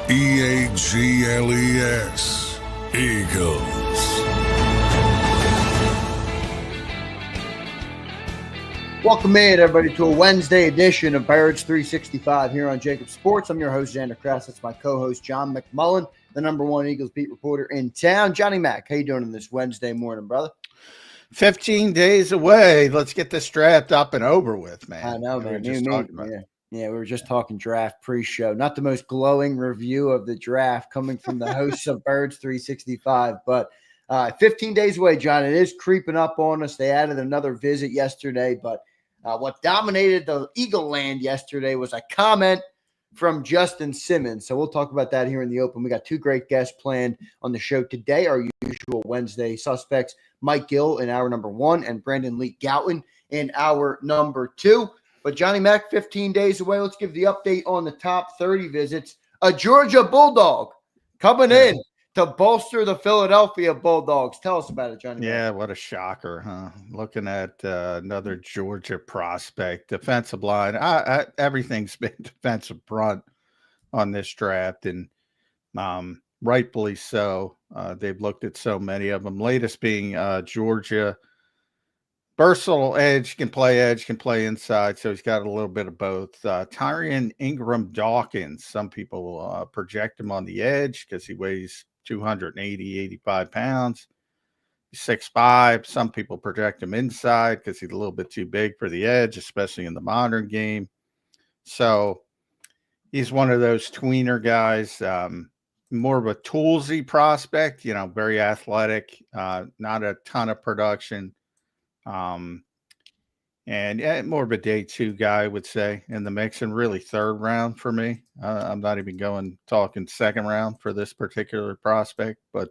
Eagles. Eagles. Welcome in, everybody, to a Wednesday edition of Birds 365 here on JAKIB Sports. I'm your host, Zander Krause. That's my co-host, John McMullen, the #1 Eagles beat reporter in town. Johnny Mac, how you doing on this Wednesday morning, brother? 15 days away. Let's get this draft up and over with, man. I know, man. We were just Yeah. talking draft pre-show. Not the most glowing review of the draft coming from the hosts of Birds 365, but 15 days away, John. It is creeping up on us. They added another visit yesterday, but what dominated the Eagle land yesterday was a comment from Justin Simmons. So we'll talk about that here in the open. We got two great guests planned on the show today, our usual Wednesday suspects, Mike Gill in hour number 1 and Brandon Lee Goutton in hour number 2. But Johnny Mac, 15 days away. Let's give the update on the top 30 visits. A Georgia Bulldog coming in to bolster the Philadelphia Bulldogs. Tell us about it, Johnny. Yeah, what a shocker, huh? Looking at another Georgia prospect, defensive line. Everything's been defensive front on this draft, and rightfully so. They've looked at so many of them. Latest being Georgia. Versatile edge, can play inside, so he's got a little bit of both. Tyrion Ingram Dawkins, some people project him on the edge because he weighs 280, 85 pounds. He's 6'5". Some people project him inside because he's a little bit too big for the edge, especially in the modern game. So he's one of those tweener guys, more of a toolsy prospect, very athletic, not a ton of production. And more of a day 2 guy, I would say, in the mix, and really third round for me. I'm not even talking second round for this particular prospect, but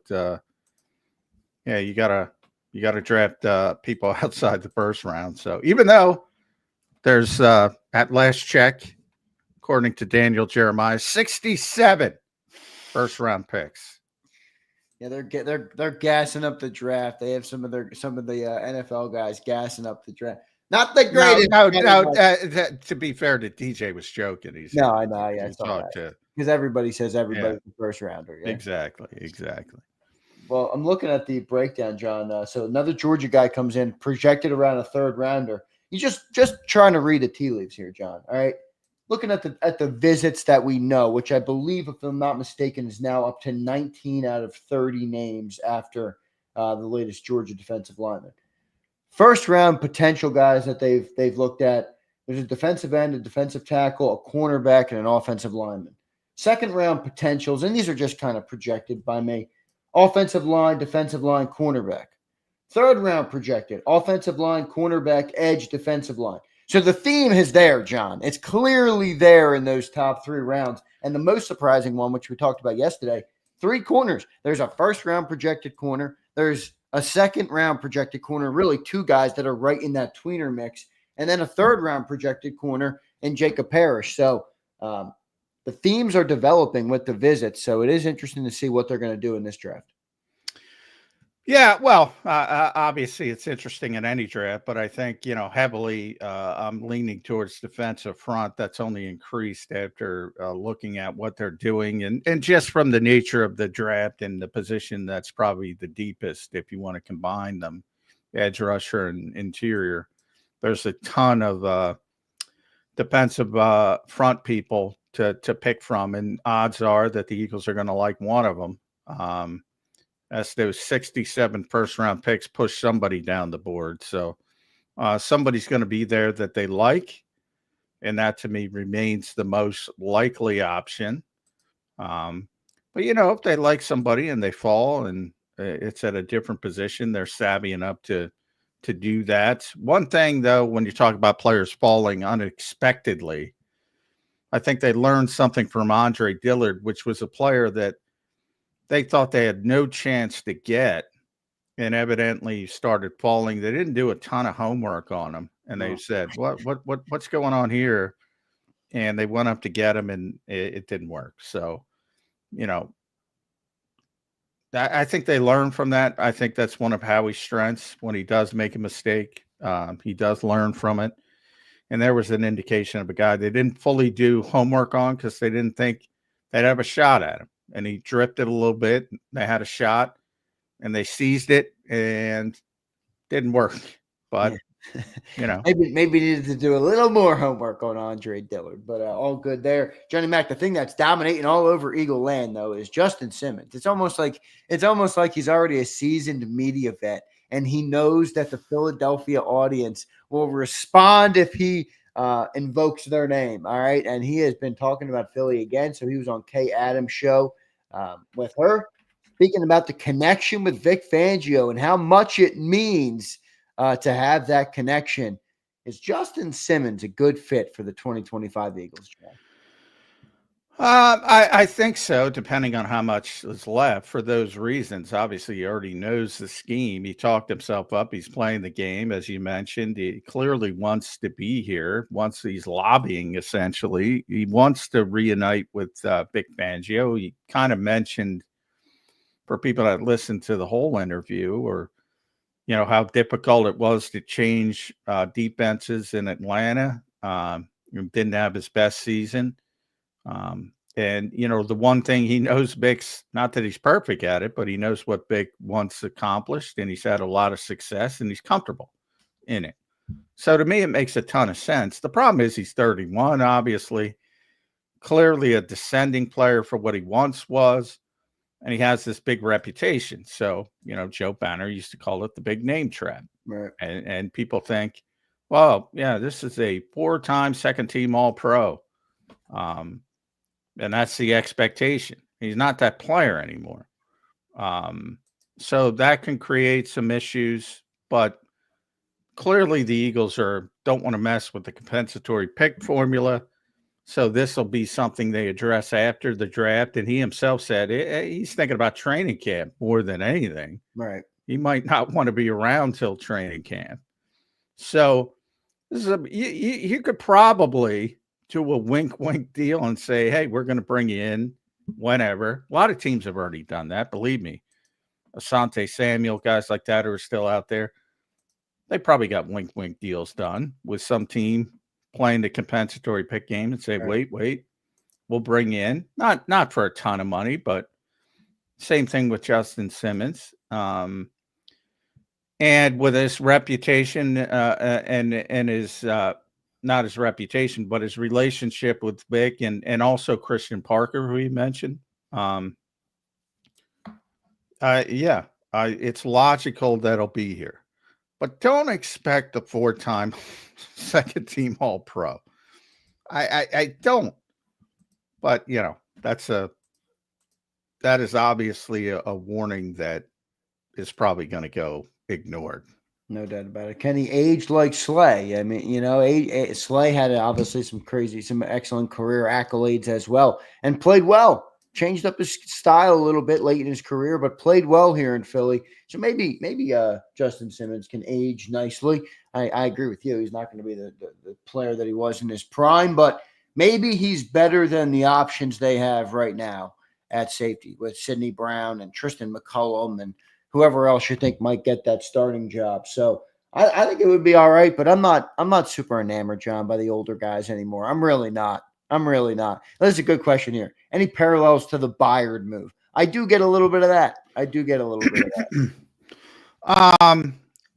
you gotta draft people outside the first round. So even though there's at last check, according to Daniel Jeremiah, 67 first round picks. Yeah, they're gassing up the draft. They have some of the NFL guys gassing up the draft. Not the greatest. No. To be fair, to DJ was joking. He said, no, I know. Yeah, because everybody says everybody's the first rounder. Yeah? Exactly. Well, I'm looking at the breakdown, John. So another Georgia guy comes in, projected around a third rounder. You just trying to read the tea leaves here, John. All right. Looking at the visits that we know, which I believe, if I'm not mistaken, is now up to 19 out of 30 names after the latest Georgia defensive lineman. First round potential guys that they've looked at. There's a defensive end, a defensive tackle, a cornerback, and an offensive lineman. Second round potentials, and these are just kind of projected by me. Offensive line, defensive line, cornerback. Third round projected, offensive line, cornerback, edge, defensive line. So the theme is there, John. It's clearly there in those top 3 rounds. And the most surprising one, which we talked about yesterday, 3 corners. There's a first-round projected corner. There's a second-round projected corner, really 2 guys that are right in that tweener mix, and then a third-round projected corner in Jacob Parrish. So the themes are developing with the visits, so it is interesting to see what they're going to do in this draft. Yeah, well, obviously it's interesting in any draft, but I think, heavily I'm leaning towards defensive front. That's only increased after looking at what they're doing and just from the nature of the draft and the position that's probably the deepest if you want to combine them, edge rusher and interior. There's a ton of defensive front people to pick from, and odds are that the Eagles are going to like one of them. As those 67 first-round picks push somebody down the board. So somebody's going to be there that they like, and that, to me, remains the most likely option. But, if they like somebody and they fall and it's at a different position, they're savvy enough to do that. One thing, though, when you talk about players falling unexpectedly, I think they learned something from Andre Dillard, which was a player that they thought they had no chance to get, and evidently started falling. They didn't do a ton of homework on him, and they said, "What's going on here?" And they went up to get him, and it didn't work. So, I think they learned from that. I think that's one of Howie's strengths. When he does make a mistake, he does learn from it. And there was an indication of a guy they didn't fully do homework on because they didn't think they'd have a shot at him. And he drifted a little bit. They had a shot, and they seized it, and didn't work. But, maybe needed to do a little more homework on Andre Dillard, but all good there. Johnny Mac, the thing that's dominating all over Eagle land, though, is Justin Simmons. It's almost like he's already a seasoned media vet, and he knows that the Philadelphia audience will respond if he invokes their name. All right. And he has been talking about Philly again. So he was on Kay Adams' show with her, speaking about the connection with Vic Fangio and how much it means to have that connection. Is Justin Simmons a good fit for the 2025 Eagles, John? I think so, depending on how much is left. For those reasons, obviously, he already knows the scheme. He talked himself up. He's playing the game, as you mentioned. He clearly wants to be here. Once he's lobbying, essentially, he wants to reunite with Vic Fangio. He kind of mentioned, for people that listened to the whole interview, or how difficult it was to change defenses in Atlanta. Didn't have his best season. And the one thing he knows, Vic's, not that he's perfect at it, but he knows what Vic wants accomplished, and he's had a lot of success, and he's comfortable in it. So to me, it makes a ton of sense. The problem is he's 31, obviously, clearly a descending player for what he once was, and he has this big reputation. So, Joe Banner used to call it the big name trap. Right. And people think, well, yeah, this is a 4-time second-team All-Pro. And that's the expectation. He's not that player anymore. So that can create some issues, but clearly the Eagles don't want to mess with the compensatory pick formula. So this will be something they address after the draft. And he himself said he's thinking about training camp more than anything. Right. He might not want to be around till training camp. So this is you could probably do a wink deal and say, hey, we're going to bring you in whenever. A lot of teams have already done that. Believe me, Asante Samuel, guys like that who are still out there, they probably got wink deals done with some team playing the compensatory pick game and say, right. wait, we'll bring you in. Not for a ton of money, but same thing with Justin Simmons. And with his reputation and his not his reputation, but his relationship with Vic and also Christian Parker, who he mentioned. It's logical that he'll be here. But don't expect a 4-time second-team All-Pro. I don't. But, that is obviously a warning that is probably going to go ignored. No doubt about it. Can he age like Slay? I mean, Slay had obviously some excellent career accolades as well, and played well. Changed up his style a little bit late in his career, but played well here in Philly. So maybe Justin Simmons can age nicely. I agree with you. He's not going to be the player that he was in his prime, but maybe he's better than the options they have right now at safety with Sidney Brown and Tristan McCullum and whoever else you think might get that starting job. So I think it would be all right, but I'm not super enamored, John, by the older guys anymore. I'm really not. That's a good question here. Any parallels to the Byard move? I do get a little bit of that.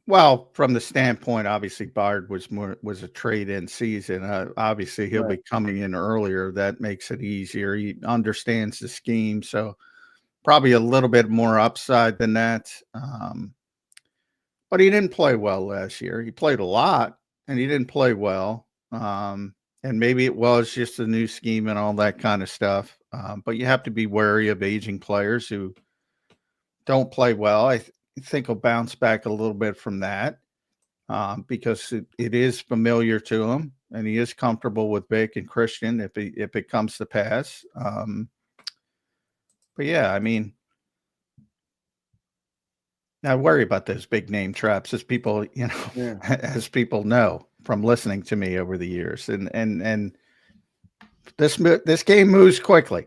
Well, from the standpoint, obviously Byard was a trade-in season. Obviously he'll be coming in earlier. That makes it easier. He understands the scheme, so probably a little bit more upside than that. But he didn't play well last year. He played a lot, and he didn't play well. And maybe it was just a new scheme and all that kind of stuff. But you have to be wary of aging players who don't play well. I think he'll bounce back a little bit from that because it is familiar to him, and he is comfortable with Vic and Christian if it comes to pass. But yeah, I mean, I worry about those big name traps as people, as people know from listening to me over the years. And this game moves quickly,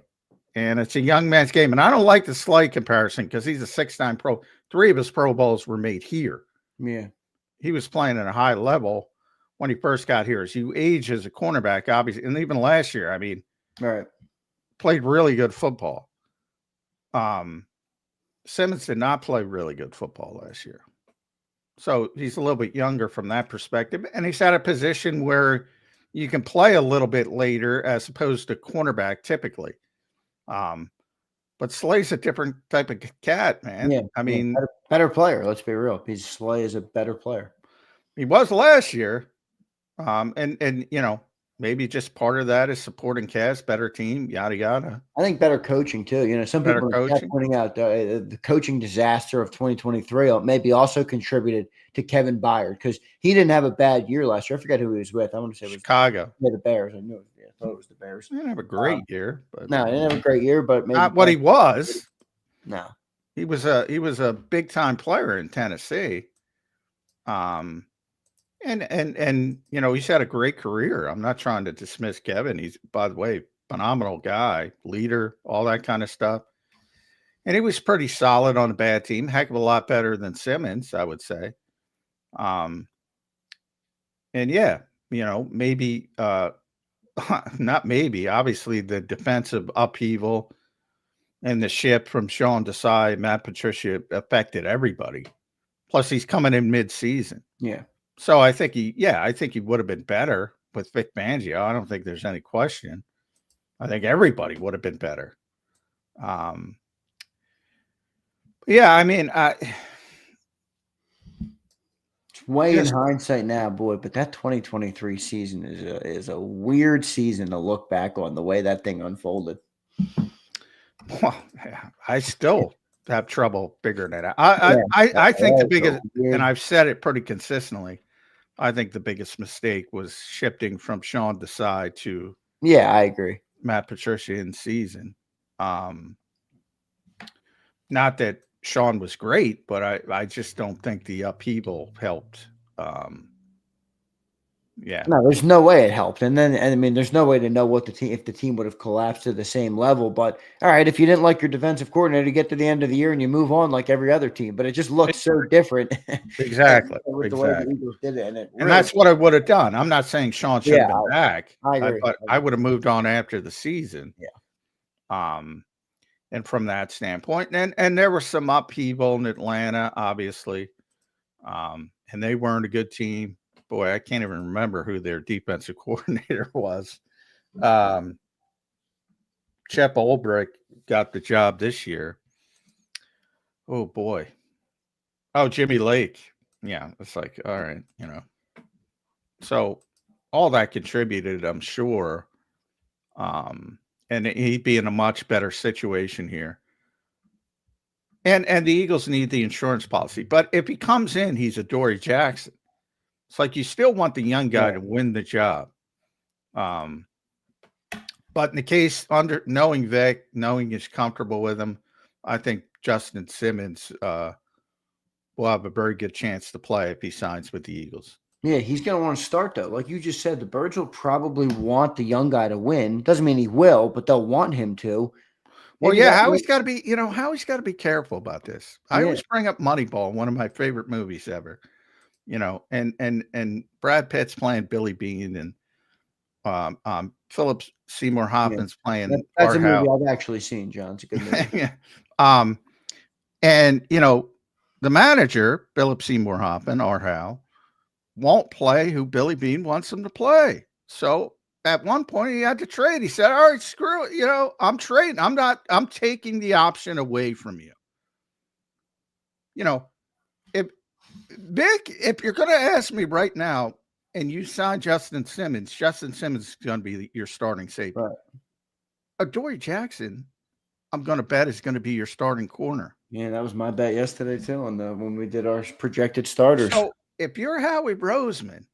and it's a young man's game. And I don't like the Slay comparison because he's a 6-time pro. 3 of his Pro Bowls were made here. Yeah. He was playing at a high level when he first got here. As you age as a cornerback, obviously, and even last year, I mean, right. played really good football. Simmons did not play really good football last year. So he's a little bit younger from that perspective. And he's at a position where you can play a little bit later as opposed to cornerback typically. But Slay's a different type of cat, man. Yeah, I mean, better player. Let's be real. Slay is a better player. He was last year. And you know, maybe just part of that is supporting cast, better team, yada yada. I think better coaching too. You know, some Better people are coaching. pointing out the coaching disaster of 2023 maybe also contributed to Kevin Byard because he didn't have a bad year last year. I forget who he was with. I want to say it was Chicago. the Bears. I knew it. Yeah, I thought it was the Bears. He didn't have a great year, but No, he didn't have a great year, but maybe not what he was. No, he was a big time player in Tennessee. And you know, he's had a great career. I'm not trying to dismiss Kevin. He's, by the way, phenomenal guy, leader, all that kind of stuff. And he was pretty solid on a bad team, heck of a lot better than Simmons, I would say. And yeah, you know, maybe not maybe, obviously the defensive upheaval and the shift from Sean Desai, Matt Patricia affected everybody. Plus he's coming in mid-season. Yeah. So I think he would have been better with Vic Fangio. I don't think there's any question. I think everybody would have been better. Yeah, I mean, it's way in hindsight now, boy, but that 2023 season is a weird season to look back on the way that thing unfolded. Well, yeah, I still have trouble figuring it out. I think the biggest, and I've said it pretty consistently, I think the biggest mistake was shifting from Sean Desai to I agree. Matt Patricia in season. Not that Sean was great, but I just don't think the upheaval helped. Yeah. No, there's no way it helped. And I mean, there's no way to know what if the team would have collapsed to the same level. But all right, if you didn't like your defensive coordinator, you get to the end of the year and you move on like every other team. But it just looks so different. Exactly. With the way the Eagles did it. And that's what I would have done. I'm not saying Sean should have been back. I agree. But I would have moved on after the season. Yeah. And from that standpoint, and there was some upheaval in Atlanta, obviously. And they weren't a good team. Boy, I can't even remember who their defensive coordinator was. Chep Olbrich got the job this year. Oh, boy. Oh, Jimmy Lake. Yeah, it's like, all right, you know. So all that contributed, I'm sure. And he'd be in a much better situation here. And the Eagles need the insurance policy. But if he comes in, he's a Dory Jackson. It's like you still want the young guy to win the job. But in the case knowing Vic, knowing he's comfortable with him, I think Justin Simmons will have a very good chance to play if he signs with the Eagles. Yeah, he's going to want to start, though. Like you just said, the Birds will probably want the young guy to win. Doesn't mean he will, but they'll want him to. Well, yeah, Howie's got to be, Howie's got to be careful about this. I always bring up Moneyball, one of my favorite movies ever. And Brad Pitt's playing Billy Bean, and Philip Seymour Hoffman's playing. That's a movie I've actually seen, John. It's a good movie. Yeah. And the manager, Philip Seymour Hoffman, Art Howe, won't play who Billy Bean wants him to play. So at one point he had to trade. He said, "All right, screw it. I'm trading. I'm taking the option away from you." If you're going to ask me right now and you sign Justin Simmons is going to be your starting safety. Right. Adoree Jackson, I'm going to bet is going to be your starting corner. Yeah, that was my bet yesterday too when we did our projected starters. So if you're Howie Roseman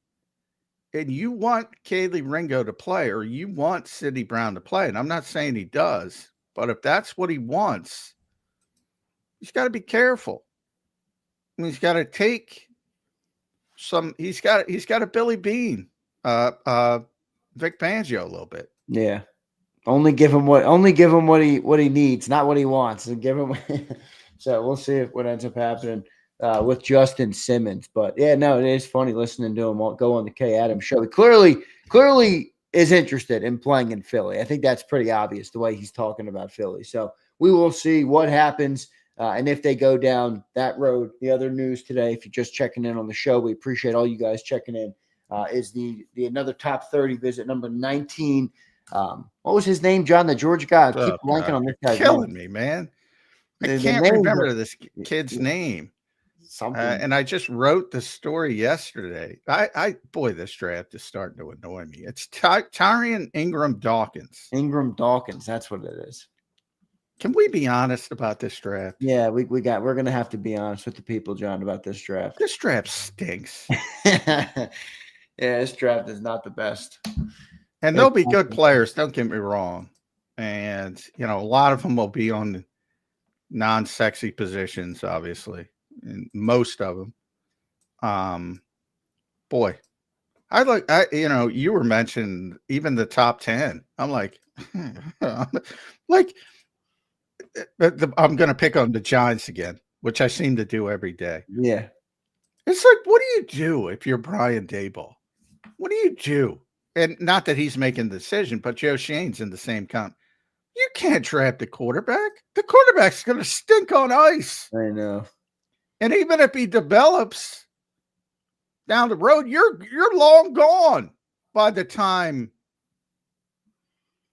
and you want Kaylee Ringo to play or you want Sidney Brown to play, and I'm not saying he does, but if that's what he wants, he's got to be careful. I mean, he's got to take some. He's got a Billy Bean, Vic Fangio a little bit. Yeah, only give him what he needs, not what he wants, and give him. So we'll see what ends up happening with Justin Simmons. But yeah, no, it is funny listening to him go on the K Adams show. He clearly is interested in playing in Philly. I think that's pretty obvious the way he's talking about Philly. So we will see what happens. And if they go down that road. The other news today, if you're just checking in on the show, we appreciate all you guys checking in, is the another top 30 visit, number 19. What was his name, John? The Georgia guy. I keep blanking on this guy. Killing me, man. I can't remember this kid's name. And I just wrote the story yesterday. Boy, this draft is starting to annoy me. It's Tyrion Ingram Dawkins. Ingram Dawkins. That's what it is. Can we be honest about this draft? Yeah, we're going to have to be honest with the people, John, about this draft. This draft stinks. Yeah, this draft is not the best. And they'll be good players, don't get me wrong. And, a lot of them will be on non-sexy positions, obviously. And most of them. Boy, you were mentioning even the top 10. I'm like, I'm going to pick on the Giants again, which I seem to do every day. Yeah. It's like, what do you do if you're Brian Daboll? What do you do? And not that he's making the decision, but Joe Shane's in the same camp. You can't draft a quarterback. The quarterback's going to stink on ice. I know. And even if he develops down the road, you're long gone by the time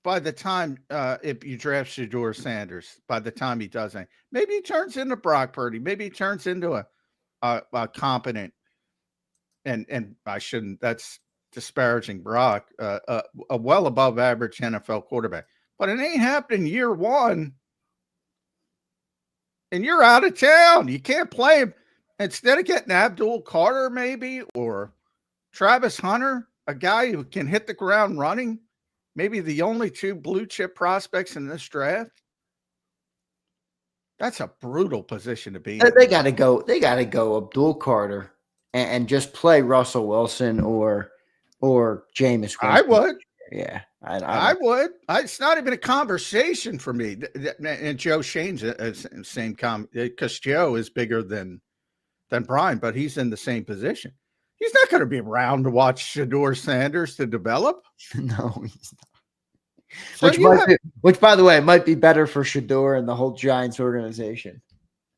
if you draft Shedeur Sanders, by the time he does anything. Maybe he turns into Brock Purdy. Maybe he turns into a competent, and I shouldn't, that's disparaging Brock, a well above average NFL quarterback. But it ain't happening year one. And you're out of town. You can't play him. Instead of getting Abdul Carter maybe, or Travis Hunter, a guy who can hit the ground running, maybe the only two blue chip prospects in this draft. That's a brutal position to be in. They got to go Abdul Carter and just play Russell Wilson or Jameis Winston. I would. Yeah. I would. It's not even a conversation for me. And Joe Shane's the same because Joe is bigger than Brian, but he's in the same position. He's not going to be around to watch Shedeur Sanders to develop. No, he's not. So which, by the way, might be better for Shedeur and the whole Giants organization.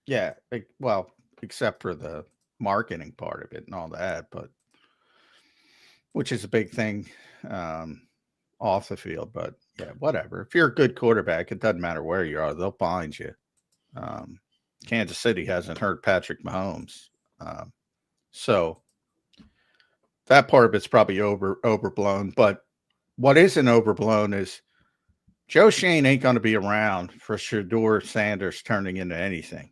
Yeah, well, except for the marketing part of it and all that, but which is a big thing off the field. But yeah, whatever. If you're a good quarterback, it doesn't matter where you are; they'll find you. Kansas City hasn't hurt Patrick Mahomes, so that part of it's probably overblown. But what isn't overblown is Joe Shane ain't going to be around for Shedeur Sanders turning into anything.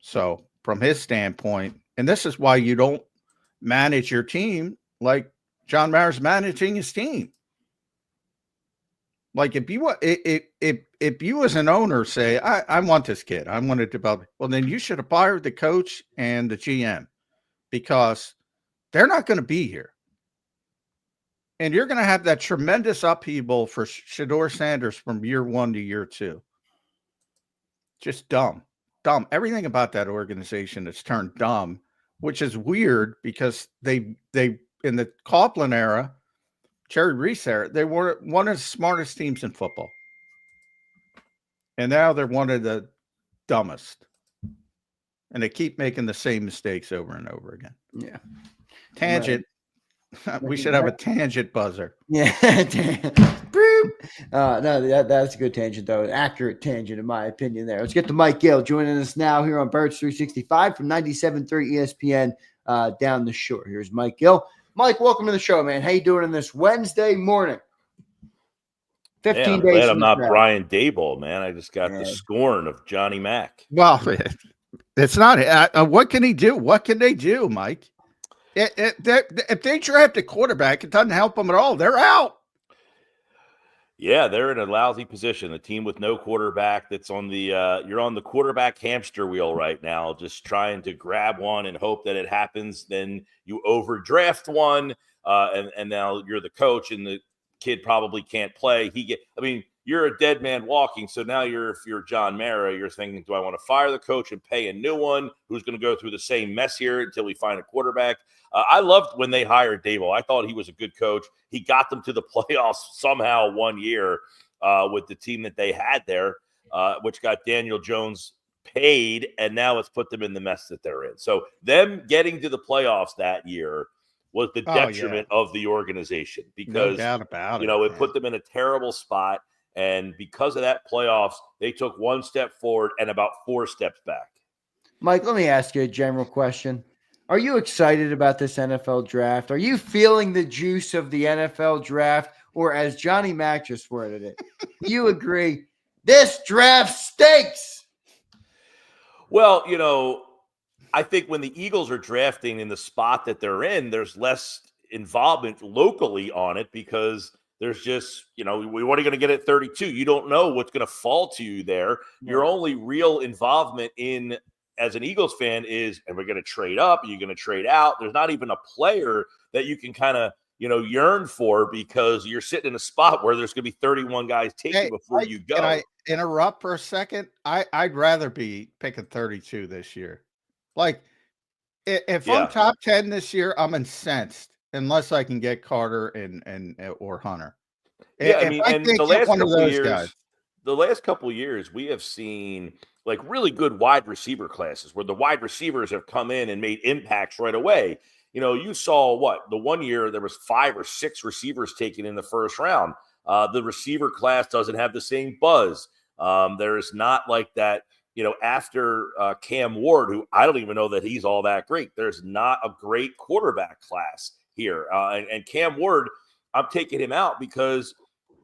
So from his standpoint, and this is why you don't manage your team like John Mayer's managing his team. Like if you as an owner say, I want this kid, I want to develop, well, then you should have fired the coach and the GM because they're not going to be here. And you're going to have that tremendous upheaval for Shedeur Sanders from year one to year two. Just dumb. Everything about that organization has turned dumb, which is weird because they in the Coughlin era, Jerry Reese era, they were one of the smartest teams in football. And now they're one of the dumbest. And they keep making the same mistakes over and over again. Yeah. Tangent. Right. We should have a tangent buzzer. Yeah. No, that's a good tangent, though. An accurate tangent, in my opinion, there. Let's get to Mike Gill joining us now here on Birds 365 from 97.3 ESPN down the shore. Here's Mike Gill. Mike, welcome to the show, man. How you doing on this Wednesday morning? 15 days. Glad I'm not Brian Daboll, man. I just got the scorn of Johnny Mack. Well, it's not. What can he do? What can they do, Mike? If they draft a quarterback, it doesn't help them at all. They're out. Yeah, they're in a lousy position. The team with no quarterback that's on the you're on the quarterback hamster wheel right now, just trying to grab one and hope that it happens. Then you overdraft one, and now you're the coach, and the kid probably can't play. you're a dead man walking. So now if you're John Mara, you're thinking, do I want to fire the coach and pay a new one who's going to go through the same mess here until we find a quarterback? I loved when they hired Dable. I thought he was a good coach. He got them to the playoffs somehow one year with the team that they had there, which got Daniel Jones paid, and now it's put them in the mess that they're in. So them getting to the playoffs that year was the detriment of the organization because, no doubt about it, it put them in a terrible spot. And because of that playoffs, they took one step forward and about 4 steps back. Mike, let me ask you a general question. Are you excited about this NFL draft? Are you feeling the juice of the NFL draft? Or as Johnny Mac just worded it, do you agree this draft stinks? Well, I think when the Eagles are drafting in the spot that they're in, there's less involvement locally on it because there's just, what are you going to get at 32? You don't know what's going to fall to you there. Yeah. Your only real involvement in as an Eagles fan is, and we're going to trade up, are you going to trade out? There's not even a player that you can kind of, yearn for because you're sitting in a spot where there's going to be 31 guys taken before you go. Can I interrupt for a second? I'd rather be picking 32 this year. Like, if I'm top 10 this year, I'm incensed unless I can get Carter and or Hunter. Yeah, and the last couple of years, we have seen like really good wide receiver classes where the wide receivers have come in and made impacts right away. You saw the 1 year there was 5 or 6 receivers taken in the first round. The receiver class doesn't have the same buzz. There is not like that. After Cam Ward, who I don't even know that he's all that great. There's not a great quarterback class here. And Cam Ward, I'm taking him out because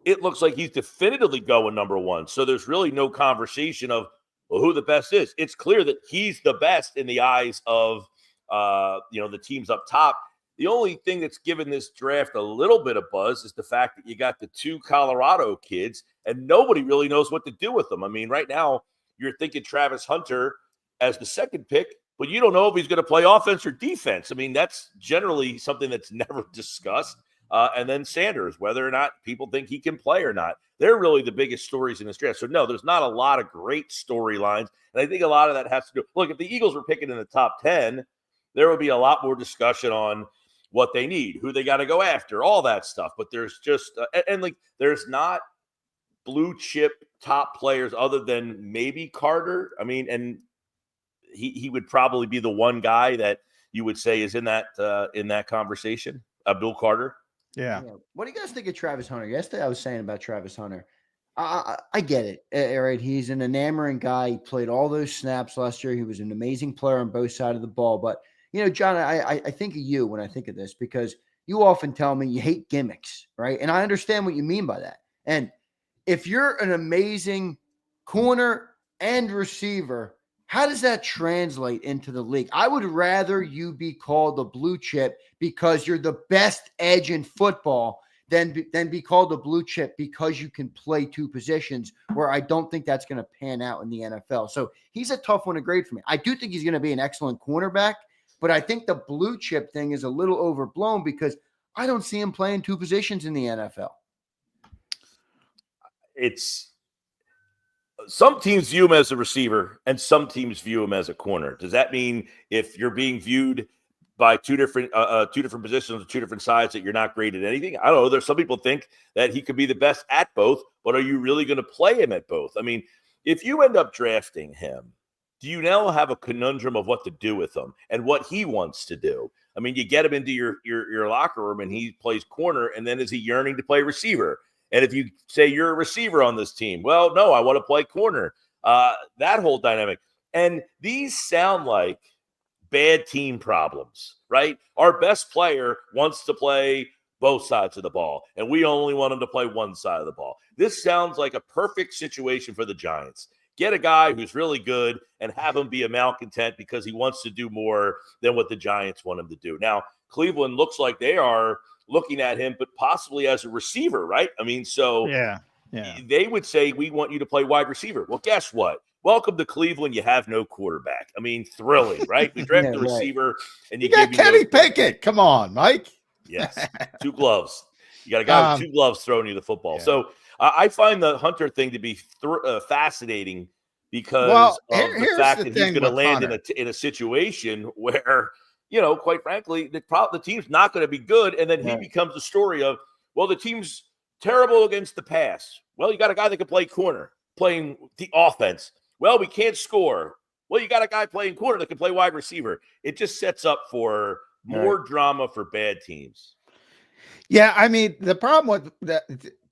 it looks like he's definitively going number 1. So there's really no conversation of who the best is. It's clear that he's the best in the eyes of, the teams up top. The only thing that's given this draft a little bit of buzz is the fact that you got the 2 Colorado kids and nobody really knows what to do with them. I mean, right now you're thinking Travis Hunter as the second pick, but you don't know if he's going to play offense or defense. I mean, that's generally something that's never discussed. And then Sanders, whether or not people think he can play or not. They're really the biggest stories in this draft. So, no, there's not a lot of great storylines. And I think a lot of that has to do – look, if the Eagles were picking in the top 10, there would be a lot more discussion on what they need, who they got to go after, all that stuff. But there's just there's not blue chip top players other than maybe Carter. I mean, and he would probably be the one guy that you would say is in that conversation, Abdul Carter. Yeah. What do you guys think of Travis Hunter? Yesterday I was saying about Travis Hunter. I get it. All right. He's an enamoring guy. He played all those snaps last year. He was an amazing player on both sides of the ball. But, John, I think of you when I think of this because you often tell me you hate gimmicks, right? And I understand what you mean by that. And if you're an amazing corner and receiver, how does that translate into the league? I would rather you be called a blue chip because you're the best edge in football than be called a blue chip because you can play 2 positions where I don't think that's going to pan out in the NFL. So he's a tough one to grade for me. I do think he's going to be an excellent cornerback, but I think the blue chip thing is a little overblown because I don't see him playing 2 positions in the NFL. Some teams view him as a receiver and some teams view him as a corner. Does that mean if you're being viewed by 2 different positions, 2 different sides that you're not great at anything? I don't know. There's some people think that he could be the best at both, but are you really going to play him at both? I mean, if you end up drafting him, do you now have a conundrum of what to do with him and what he wants to do? I mean, you get him into your locker room and he plays corner, and then is he yearning to play receiver? And if you say you're a receiver on this team, well, no, I want to play corner. That whole dynamic. And these sound like bad team problems, right? Our best player wants to play both sides of the ball, and we only want him to play one side of the ball. This sounds like a perfect situation for the Giants. Get a guy who's really good and have him be a malcontent because he wants to do more than what the Giants want him to do. Now, Cleveland looks like they are looking at him, but possibly as a receiver, right? I mean, so they would say, we want you to play wide receiver. Well, guess what? Welcome to Cleveland. You have no quarterback. I mean, thrilling, right? We draft the receiver, and you got Kenny Pickett. Come on, Mike. Yes, 2 gloves. You got a guy with 2 gloves throwing you the football. Yeah. So I find the Hunter thing to be fascinating because of the fact that he's going to land in a situation where, quite frankly, the team's not going to be good. And then he becomes the story of, well, the team's terrible against the pass. Well, you got a guy that can play corner, playing the offense. Well, we can't score. Well, you got a guy playing corner that can play wide receiver. It just sets up for more drama for bad teams. Yeah, I mean, the problem with the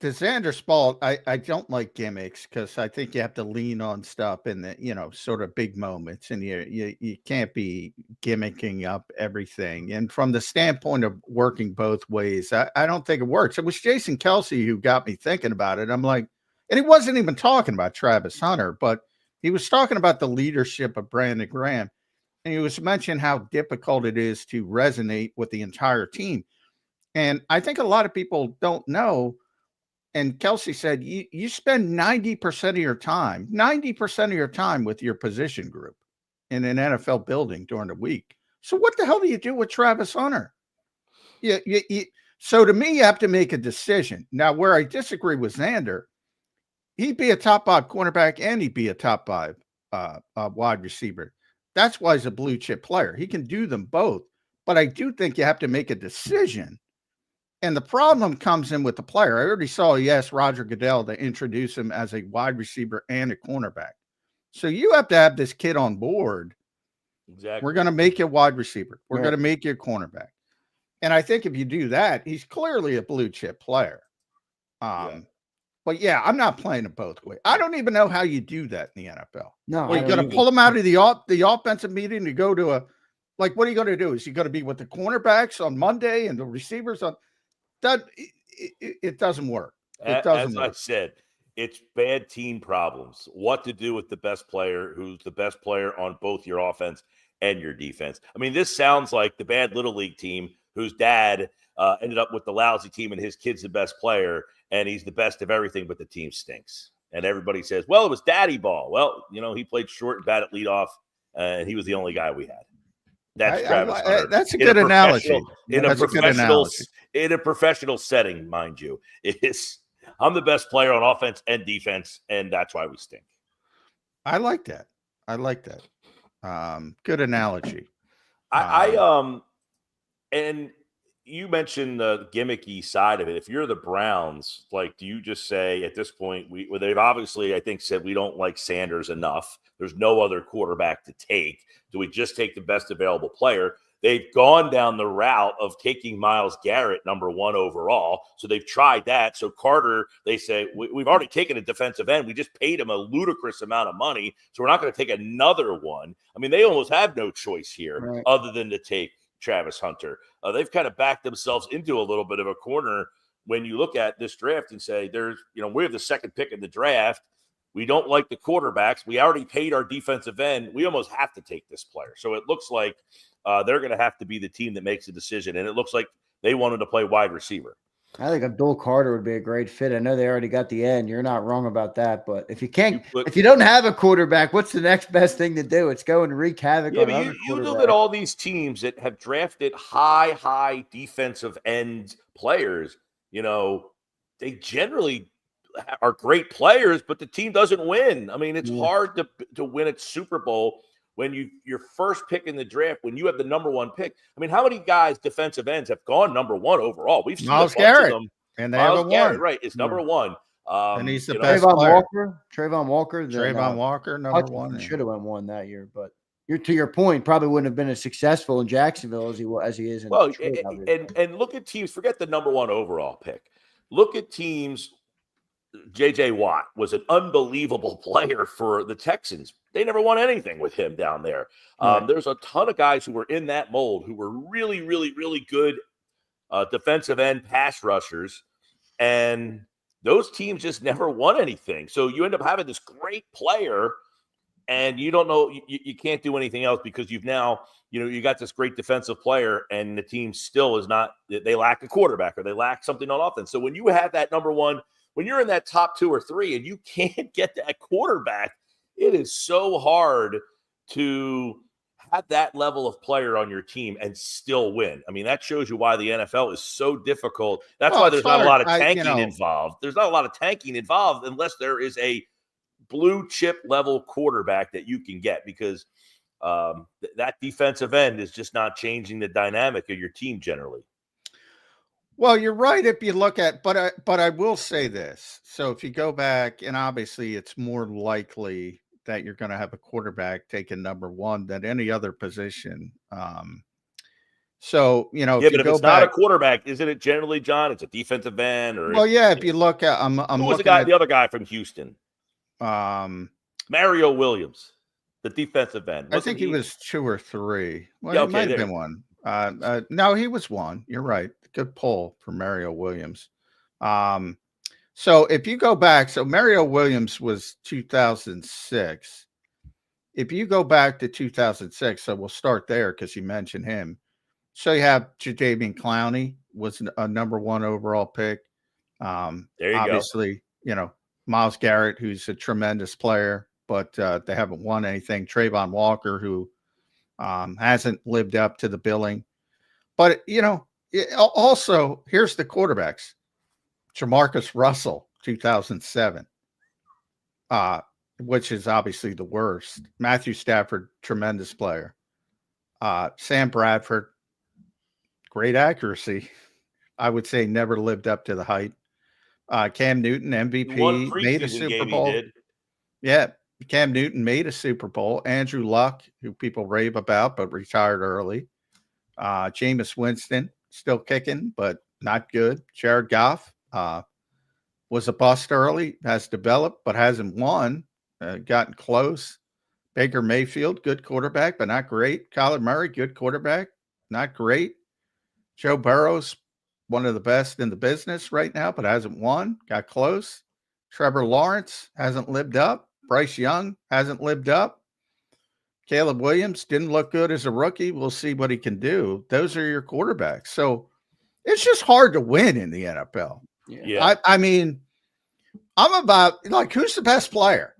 Zander Spalt, I don't like gimmicks because I think you have to lean on stuff in the, sort of big moments, and you can't be gimmicking up everything. And from the standpoint of working both ways, I don't think it works. It was Jason Kelsey who got me thinking about it. I'm like, and he wasn't even talking about Travis Hunter, but he was talking about the leadership of Brandon Graham. And he was mentioning how difficult it is to resonate with the entire team. And I think a lot of people don't know. And Kelsey said, you spend 90% of your time with your position group in an NFL building during the week. So what the hell do you do with Travis Hunter? So to me, you have to make a decision. Now, where I disagree with Zander, he'd be a top 5 cornerback and he'd be a top 5 wide receiver. That's why he's a blue chip player. He can do them both. But I do think you have to make a decision. And the problem comes in with the player. I already saw he asked Roger Goodell to introduce him as a wide receiver and a cornerback. So you have to have this kid on board. Exactly. We're going to make you a wide receiver. We're going to make you a cornerback. And I think if you do that, he's clearly a blue chip player. But yeah, I'm not playing it both ways. I don't even know how you do that in the NFL. No, you're going to pull him out of the offensive meeting to go to what are you going to do? Is he going to be with the cornerbacks on Monday and the receivers on that? It doesn't work. It doesn't work. I said, it's bad team problems. What to do with the best player, who's the best player on both your offense and your defense. I mean, this sounds like the bad little league team whose dad ended up with the lousy team and his kid's the best player and he's the best of everything, but the team stinks. And everybody says, well, it was daddy ball. Well, he played short and bad at leadoff, and he was the only guy we had. That's Travis Hunter. That's a good analogy. In a professional setting, mind you, I'm the best player on offense and defense, and that's why we stink. I like that. Good analogy. And you mentioned the gimmicky side of it. If you're the Browns, do you just say at this point, they've obviously, I think, said we don't like Sanders enough. There's no other quarterback to take. Do we just take the best available player? They've gone down the route of taking Myles Garrett, number 1 overall. So they've tried that. So Carter, they say, we've already taken a defensive end. We just paid him a ludicrous amount of money. So we're not going to take another one. I mean, they almost have no choice here other than to take Travis Hunter. They've kind of backed themselves into a little bit of a corner when you look at this draft and say, we have the second pick in the draft. We don't like the quarterbacks. We already paid our defensive end. We almost have to take this player. So it looks like they're going to have to be the team that makes a decision. And it looks like they wanted to play wide receiver. I think Abdul Carter would be a great fit. I know they already got the end. You're not wrong about that. But if if you don't have a quarterback, what's the next best thing to do? It's go and wreak havoc on other you look at all these teams that have drafted high defensive end players. They generally are great players, but the team doesn't win. I mean, it's hard to win at Super Bowl when your first pick in the draft, when you have the number 1 pick. I mean, how many guys, defensive ends, have gone number 1 overall? We've seen Myles Garrett, and they Myles haven't Garrett, won. right? It's number 1. And he's the best Trayvon player. Trayvon Walker, number 1. Should have won 1 that year, but to your point, probably wouldn't have been as successful in Jacksonville as he is in Detroit. And look at teams. Forget the number 1 overall pick. Look at teams. J.J. Watt was an unbelievable player for the Texans. They never won anything with him down there. There's a ton of guys who were in that mold who were really, really, really good defensive end pass rushers, and those teams just never won anything. So you end up having this great player, and you don't know, you can't do anything else because you've now, you got this great defensive player, and the team still is not, they lack a quarterback or they lack something on offense. So when you have that number 1, when you're in that top 2 or 3 and you can't get that quarterback, it is so hard to have that level of player on your team and still win. I mean, that shows you why the NFL is so difficult. That's why there's not a lot of tanking involved. There's not a lot of tanking involved unless there is a blue chip level quarterback that you can get, because that defensive end is just not changing the dynamic of your team generally. Well, you're right if you look at, but I will say this. So if you go back, and obviously it's more likely that you're going to have a quarterback taking number one than any other position. So, you know, yeah, but if it's not a quarterback, isn't it generally, John? It's a defensive end, or well, yeah. If you look at, I'm who was the other guy from Houston? Mario Williams, the defensive end. I think he was 2 or 3. Well, yeah, okay, might have been one. No, he was one. You're right. Good pull for Mario Williams. So if you go back, so Mario Williams was 2006. If you go back to 2006, so we'll start there because you mentioned him. So you have Jadeveon Clowney was a number 1 overall pick. There you obviously, go. You know, Myles Garrett, who's a tremendous player, but they haven't won anything. Trayvon Walker, who hasn't lived up to the billing. But, you know, also, here's the quarterbacks. Jamarcus Russell, 2007, which is obviously the worst. Matthew Stafford, tremendous player. Sam Bradford, great accuracy. I would say never lived up to the hype. Cam Newton, MVP, made a Super Bowl. Yeah, Cam Newton made a Super Bowl. Andrew Luck, who people rave about, but retired early. Jameis Winston, still kicking, but not good. Jared Goff was a bust early, has developed, but hasn't won, gotten close. Baker Mayfield, good quarterback, but not great. Kyler Murray, good quarterback, not great. Joe Burrow's one of the best in the business right now, but hasn't won, got close. Trevor Lawrence hasn't lived up. Bryce Young hasn't lived up. Caleb Williams didn't look good as a rookie. We'll see what he can do. Those are your quarterbacks. So it's just hard to win in the NFL. Yeah. I mean, I'm about, like, who's the best player?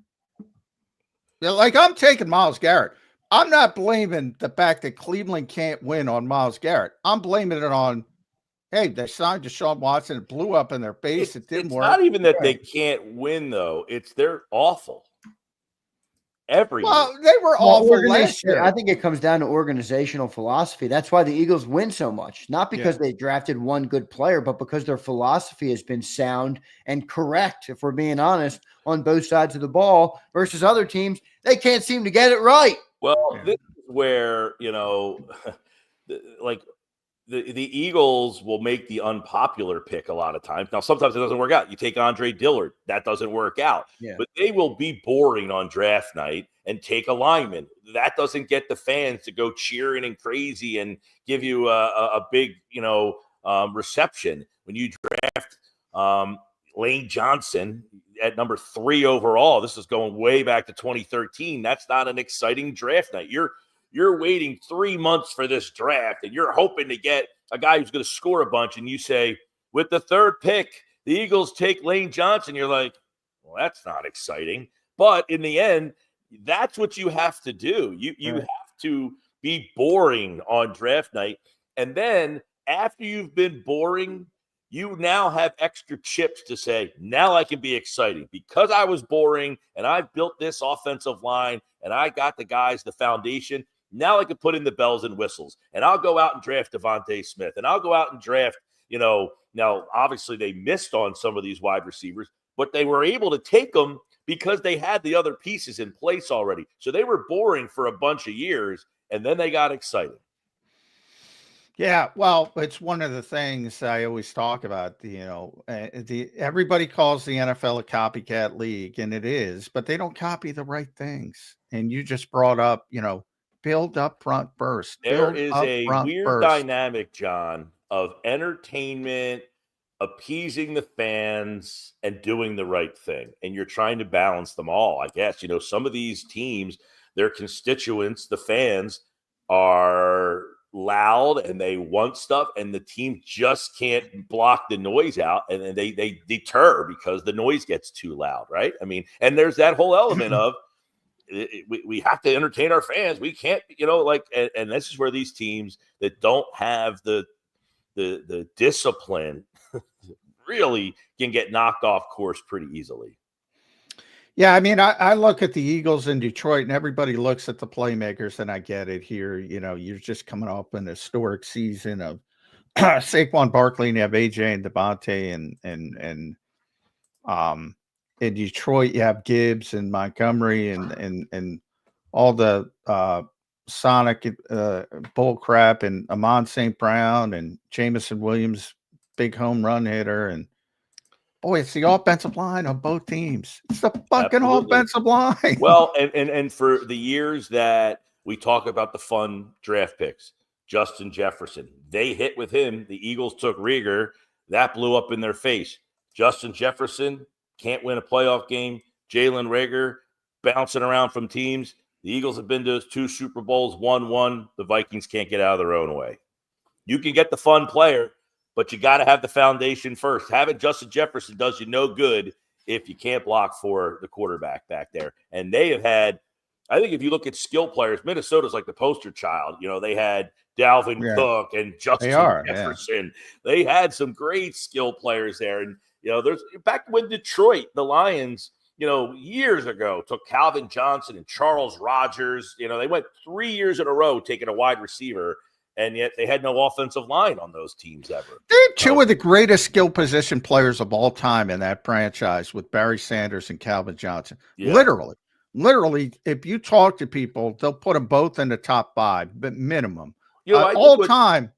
Like, I'm taking Myles Garrett. I'm not blaming the fact that Cleveland can't win on Myles Garrett. I'm blaming it on, hey, they signed Deshaun Watson. It blew up in their face. It didn't work. It's not even that they can't win, though. It's they're awful. Well, they were awful last year. I think it comes down to organizational philosophy. That's why the Eagles win so much. Not because they drafted one good player, but because their philosophy has been sound and correct, if we're being honest, on both sides of the ball versus other teams. They can't seem to get it right. Well, this is where, you know, like the Eagles will make the unpopular pick a lot of times. Now, sometimes it doesn't work out. You take Andre Dillard. That doesn't work out. Yeah. But they will be boring on draft night and take a lineman. That doesn't get the fans to go cheering and crazy and give you a big, you know, reception. When you draft Lane Johnson at number 3 overall, this is going way back to 2013. That's not an exciting draft night. You're waiting 3 months for this draft, and you're hoping to get a guy who's going to score a bunch, and you say, with the 3rd pick, the Eagles take Lane Johnson. You're like, well, that's not exciting. But in the end, that's what you have to do. You have to be boring on draft night. And then after you've been boring, you now have extra chips to say, now I can be exciting because I was boring and I built this offensive line and I got the guys, the foundation. Now I can put in the bells and whistles, and I'll go out and draft Devontae Smith, and I'll go out and draft, you know, now obviously they missed on some of these wide receivers, but they were able to take them because they had the other pieces in place already. So they were boring for a bunch of years, and then they got excited. Yeah, well, it's one of the things I always talk about. Everybody calls the NFL a copycat league, and it is, but they don't copy the right things. And you just brought up, you know, build up front first. There is a weird dynamic, John, of entertainment, appeasing the fans, and doing the right thing. And you're trying to balance them all, I guess. You know, some of these teams, their constituents, the fans, are loud and they want stuff, and the team just can't block the noise out, and then they deter because the noise gets too loud, right? I mean, and there's that whole element of we have to entertain our fans. We can't, and this is where these teams that don't have the discipline really can get knocked off course pretty easily. Yeah, I mean, I look at the Eagles in Detroit, and everybody looks at the playmakers, and I get it here. You're just coming off an historic season of Saquon Barkley, and you have AJ and Devontae, and in Detroit you have Gibbs and Montgomery, and all the Sonic bull crap, and Amon St. Brown and Jamison Williams, big home run hitter, and boy, it's the offensive line on both teams. It's the fucking offensive line. Well, and for the years that we talk about the fun draft picks, Justin Jefferson, they hit with him. The Eagles took Rieger. That blew up in their face. Justin Jefferson can't win a playoff game. Jalen Rieger bouncing around from teams. The Eagles have been to 2 Super Bowls, won one. The Vikings can't get out of their own way. You can get the fun player, but you got to have the foundation first. Having Justin Jefferson does you no good if you can't block for the quarterback back there. And they have had, I think if you look at skill players, Minnesota's like the poster child. They had Dalvin Cook and Justin Jefferson. Yeah. They had some great skill players there. And, there's back when Detroit, the Lions, years ago took Calvin Johnson and Charles Rogers. They went 3 years in a row taking a wide receiver. And yet they had no offensive line on those teams ever. They're two of the greatest skill position players of all time in that franchise with Barry Sanders and Calvin Johnson. Yeah. Literally, if you talk to people, they'll put them both in the top 5, but minimum. All time.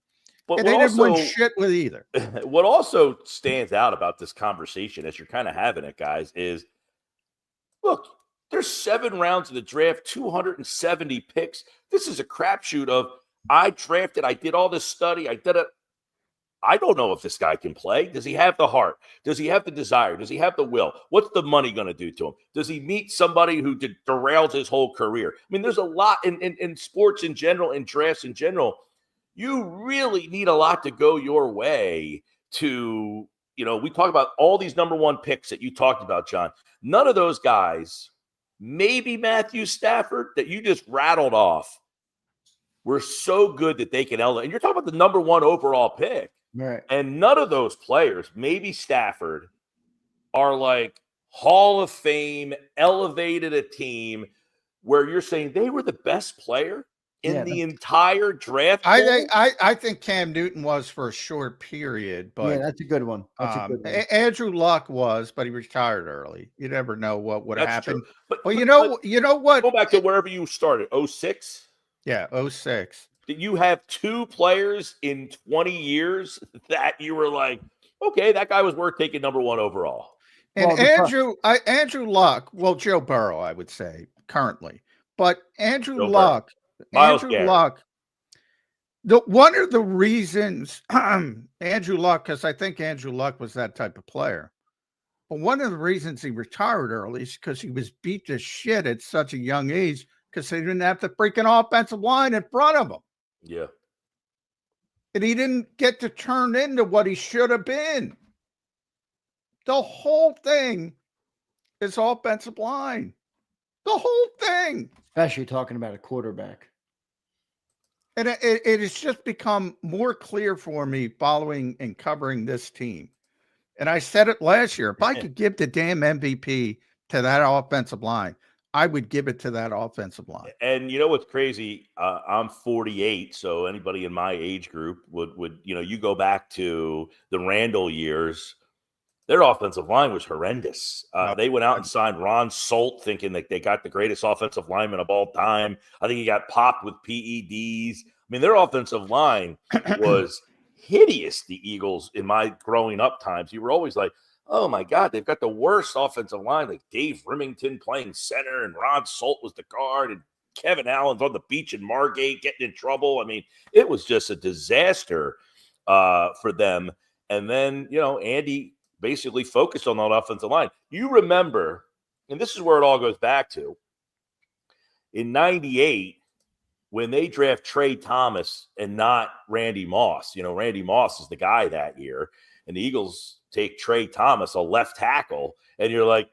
But and they didn't win shit with either. What also stands out about this conversation as you're kind of having it, guys, is, look, there's 7 rounds of the draft, 270 picks. This is a crapshoot of, I drafted, I did all this study, I did it. I don't know if this guy can play. Does he have the heart? Does he have the desire? Does he have the will? What's the money going to do to him? Does he meet somebody who derails his whole career? I mean, there's a lot in sports in general, in drafts in general. You really need a lot to go your way to, we talk about all these number 1 picks that you talked about, John. None of those guys, maybe Matthew Stafford, that you just rattled off, were so good that they can elevate. And you're talking about the number 1 overall pick. Right. And none of those players, maybe Stafford, are like Hall of Fame, elevated a team where you're saying they were the best player in the entire draft. I think Cam Newton was for a short period, but that's a good one. That's a good one. Andrew Luck was, but he retired early. You never know what would have happened. But you know what? Go back to wherever you started. 06? Yeah, 06. Did you have 2 players in 20 years that you were like, okay, that guy was worth taking number 1 overall? And Andrew Luck, well, Joe Burrow, I would say currently, but Andrew Luck, one of the reasons Andrew Luck, because I think Andrew Luck was that type of player, but one of the reasons he retired early is because he was beat to shit at such a young age because they didn't have the freaking offensive line in front of him. Yeah. And he didn't get to turn into what he should have been. The whole thing is offensive line. The whole thing. Especially talking about a quarterback. And it has just become more clear for me following and covering this team. And I said it last year. If I could give the damn MVP to that offensive line, I would give it to that offensive line. And you know what's crazy? I'm 48, so anybody in my age group would you go back to the Randall years, their offensive line was horrendous. They went out and signed Ron Solt thinking that they got the greatest offensive lineman of all time. I think he got popped with PEDs. I mean, their offensive line was hideous, the Eagles, in my growing up times. You were always like, oh, my God, they've got the worst offensive line, like Dave Remington playing center, and Ron Solt was the guard, and Kevin Allen's on the beach in Margate getting in trouble. I mean, it was just a disaster for them. And then, Andy basically focused on that offensive line. You remember, and this is where it all goes back to, in 98, when they draft Trey Thomas and not Randy Moss. Randy Moss is the guy that year, and the Eagles take Trey Thomas, a left tackle, and you're like,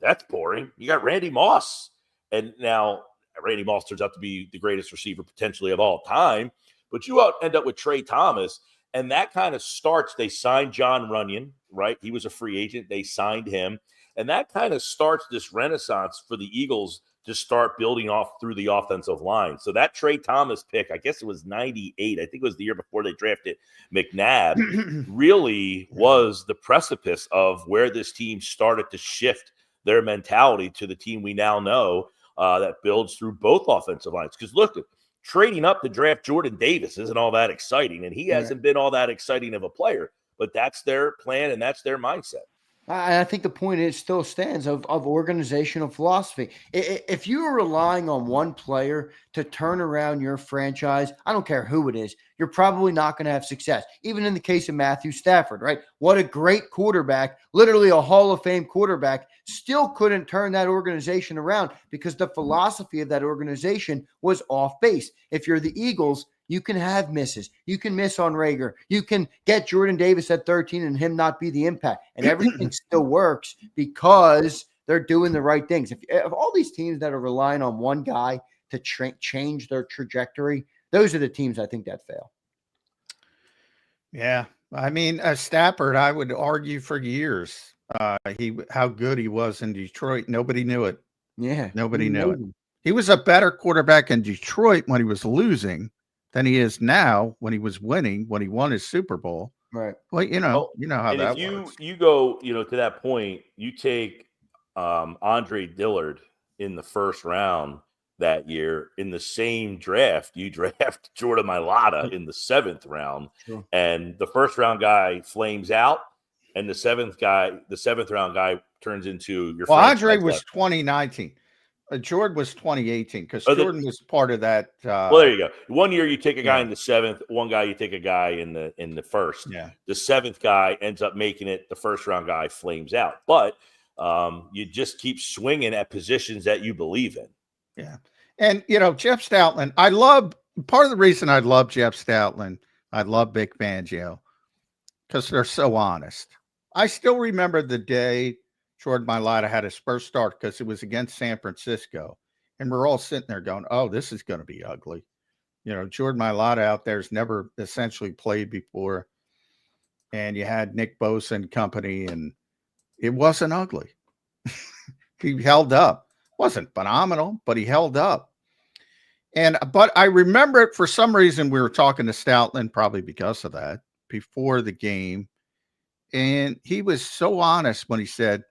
that's boring. You got Randy Moss. And now Randy Moss turns out to be the greatest receiver potentially of all time. But you end up with Trey Thomas, and that kind of starts. They signed John Runyon, right? He was a free agent. They signed him. And that kind of starts this renaissance for the Eagles to start building off through the offensive line. So that Trey Thomas pick, I guess it was 98. I think it was the year before they drafted McNabb, really was the precipice of where this team started to shift their mentality to the team we now know that builds through both offensive lines. Because look, trading up to draft Jordan Davis isn't all that exciting, and he hasn't been all that exciting of a player. But that's their plan, and that's their mindset. I think the point is still stands of organizational philosophy. If you are relying on one player to turn around your franchise, I don't care who it is, you're probably not going to have success. Even in the case of Matthew Stafford, right? What a great quarterback, literally a Hall of Fame quarterback, still couldn't turn that organization around because the philosophy of that organization was off base. If you're the Eagles, you can have misses. You can miss on Rager. You can get Jordan Davis at 13 and him not be the impact. And everything still works because they're doing the right things. If all these teams that are relying on one guy to change their trajectory, those are the teams I think that fail. Yeah. I mean, Stafford, I would argue for years how good he was in Detroit. Nobody knew it. Yeah. Nobody knew it. He was a better quarterback in Detroit when he was losing than he is now when he was winning, when he won his Super Bowl. Right. Well, you know how that works. You go, to that point, you take Andre Dillard in the first round that year. In the same draft, you draft Jordan Mailata in the 7th round. Sure. And the first round guy flames out, and the 7th round guy turns into your Andre was 2019. Jordan was 2018 because Jordan was part of that. Well, there you go. One year you take a guy in the 7th, one guy you take a guy in the 1st. Yeah. The 7th guy ends up making it. The first round guy flames out, but you just keep swinging at positions that you believe in. Yeah, and Jeff Stoutland. I love part of the reason I love Jeff Stoutland. I love Vic Fangio because they're so honest. I still remember the day Jordan Mailata had his first start because it was against San Francisco. And we're all sitting there going, oh, this is going to be ugly. Jordan Mailata out there has never essentially played before. And you had Nick Bosa and company, and it wasn't ugly. He held up. Wasn't phenomenal, but he held up. But I remember it for some reason we were talking to Stoutland, probably because of that, before the game. And he was so honest when he said,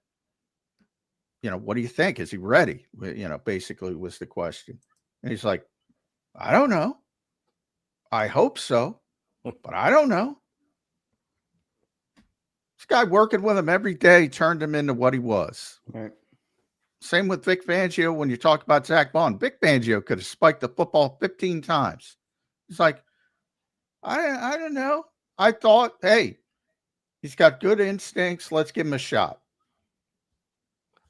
what do you think? Is he ready? Basically was the question. And he's like, I don't know. I hope so, but I don't know. This guy working with him every day turned him into what he was. Right. Same with Vic Fangio. When you talk about Zach Bond, Vic Fangio could have spiked the football 15 times. He's like, I don't know. I thought, hey, he's got good instincts. Let's give him a shot.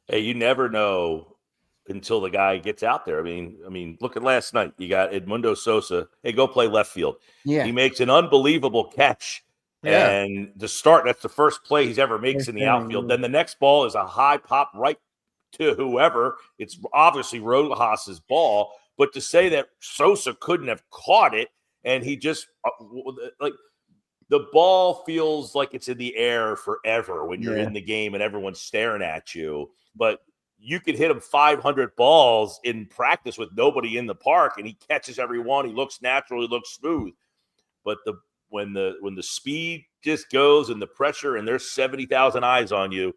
Hey, you never know until the guy gets out there. I mean, look at last night. You got Edmundo Sosa. Hey, go play left field. Yeah. He makes an unbelievable catch. Yeah. And to start, that's the first play he's ever makes in the outfield. Then the next ball is a high pop right to whoever. It's obviously Rojas's ball. But to say that Sosa couldn't have caught it, and he just the ball feels like it's in the air forever when you're in the game and everyone's staring at you. But you could hit him 500 balls in practice with nobody in the park, and he catches every one. He looks natural. He looks smooth. But when the speed just goes and the pressure and there's 70,000 eyes on you,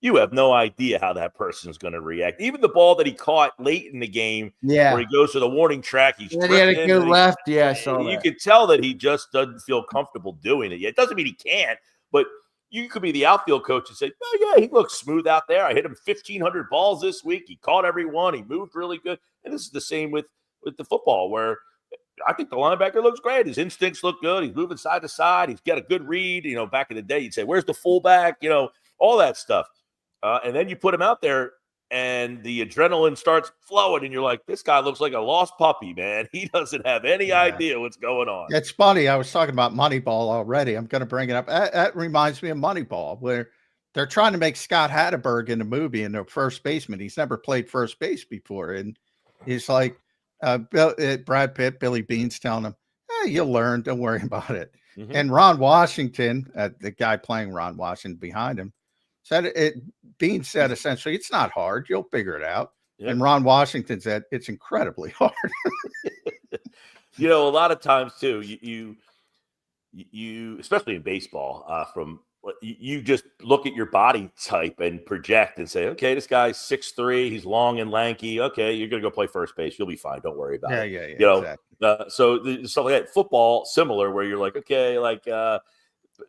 you have no idea how that person's going to react. Even the ball that he caught late in the game, where he goes to the warning track, he's he had to go left. Yeah, I saw you that. could tell that he just doesn't feel comfortable doing it. It doesn't mean he can't, but you could be the outfield coach and say, oh, yeah, he looks smooth out there. I hit him 1,500 balls this week. He caught every one. He moved really good. And this is the same with the football, where I think the linebacker looks great. His instincts look good. He's moving side to side. He's got a good read. Back in the day, you'd say, where's the fullback? All that stuff. And then you put him out there, and the adrenaline starts flowing, and you're like, this guy looks like a lost puppy, man. He doesn't have any idea what's going on. It's funny. I was talking about Moneyball already. I'm going to bring it up. That reminds me of Moneyball, where they're trying to make Scott Hatteberg in the movie into a first baseman. He's never played first base before. And he's like, Brad Pitt, Billy Bean's telling him, you'll learn. Don't worry about it. Mm-hmm. And Ron Washington, the guy playing Ron Washington behind him, Bean said essentially, it's not hard. You'll figure it out. Yep. And Ron Washington said, it's incredibly hard. A lot of times too, you especially in baseball, you just look at your body type and project and say, okay, this guy's 6'3", he's long and lanky. Okay, you're gonna go play first base. You'll be fine. Don't worry about it. Yeah. Exactly. So stuff like that. Football, similar, where you're like, okay, like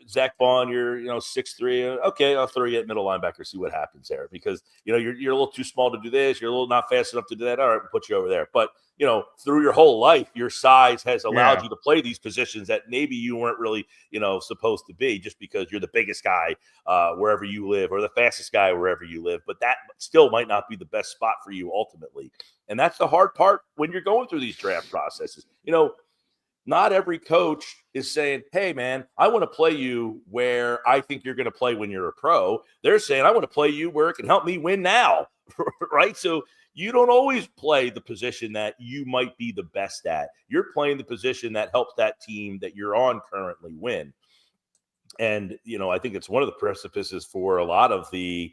Zach Bond, you're 6'3". Okay, I'll throw you at middle linebacker, see what happens there, because you're a little too small to do this. You're a little not fast enough to do that. All right, we'll put you over there. But through your whole life, your size has allowed you to play these positions that maybe you weren't really supposed to be, just because you're the biggest guy wherever you live, or the fastest guy wherever you live. But that still might not be the best spot for you ultimately, and that's the hard part when you're going through these draft processes. Not every coach is saying, hey, man, I want to play you where I think you're going to play when you're a pro. They're saying, I want to play you where it can help me win now, right? So you don't always play the position that you might be the best at. You're playing the position that helps that team that you're on currently win. And, I think it's one of the precipices for a lot of the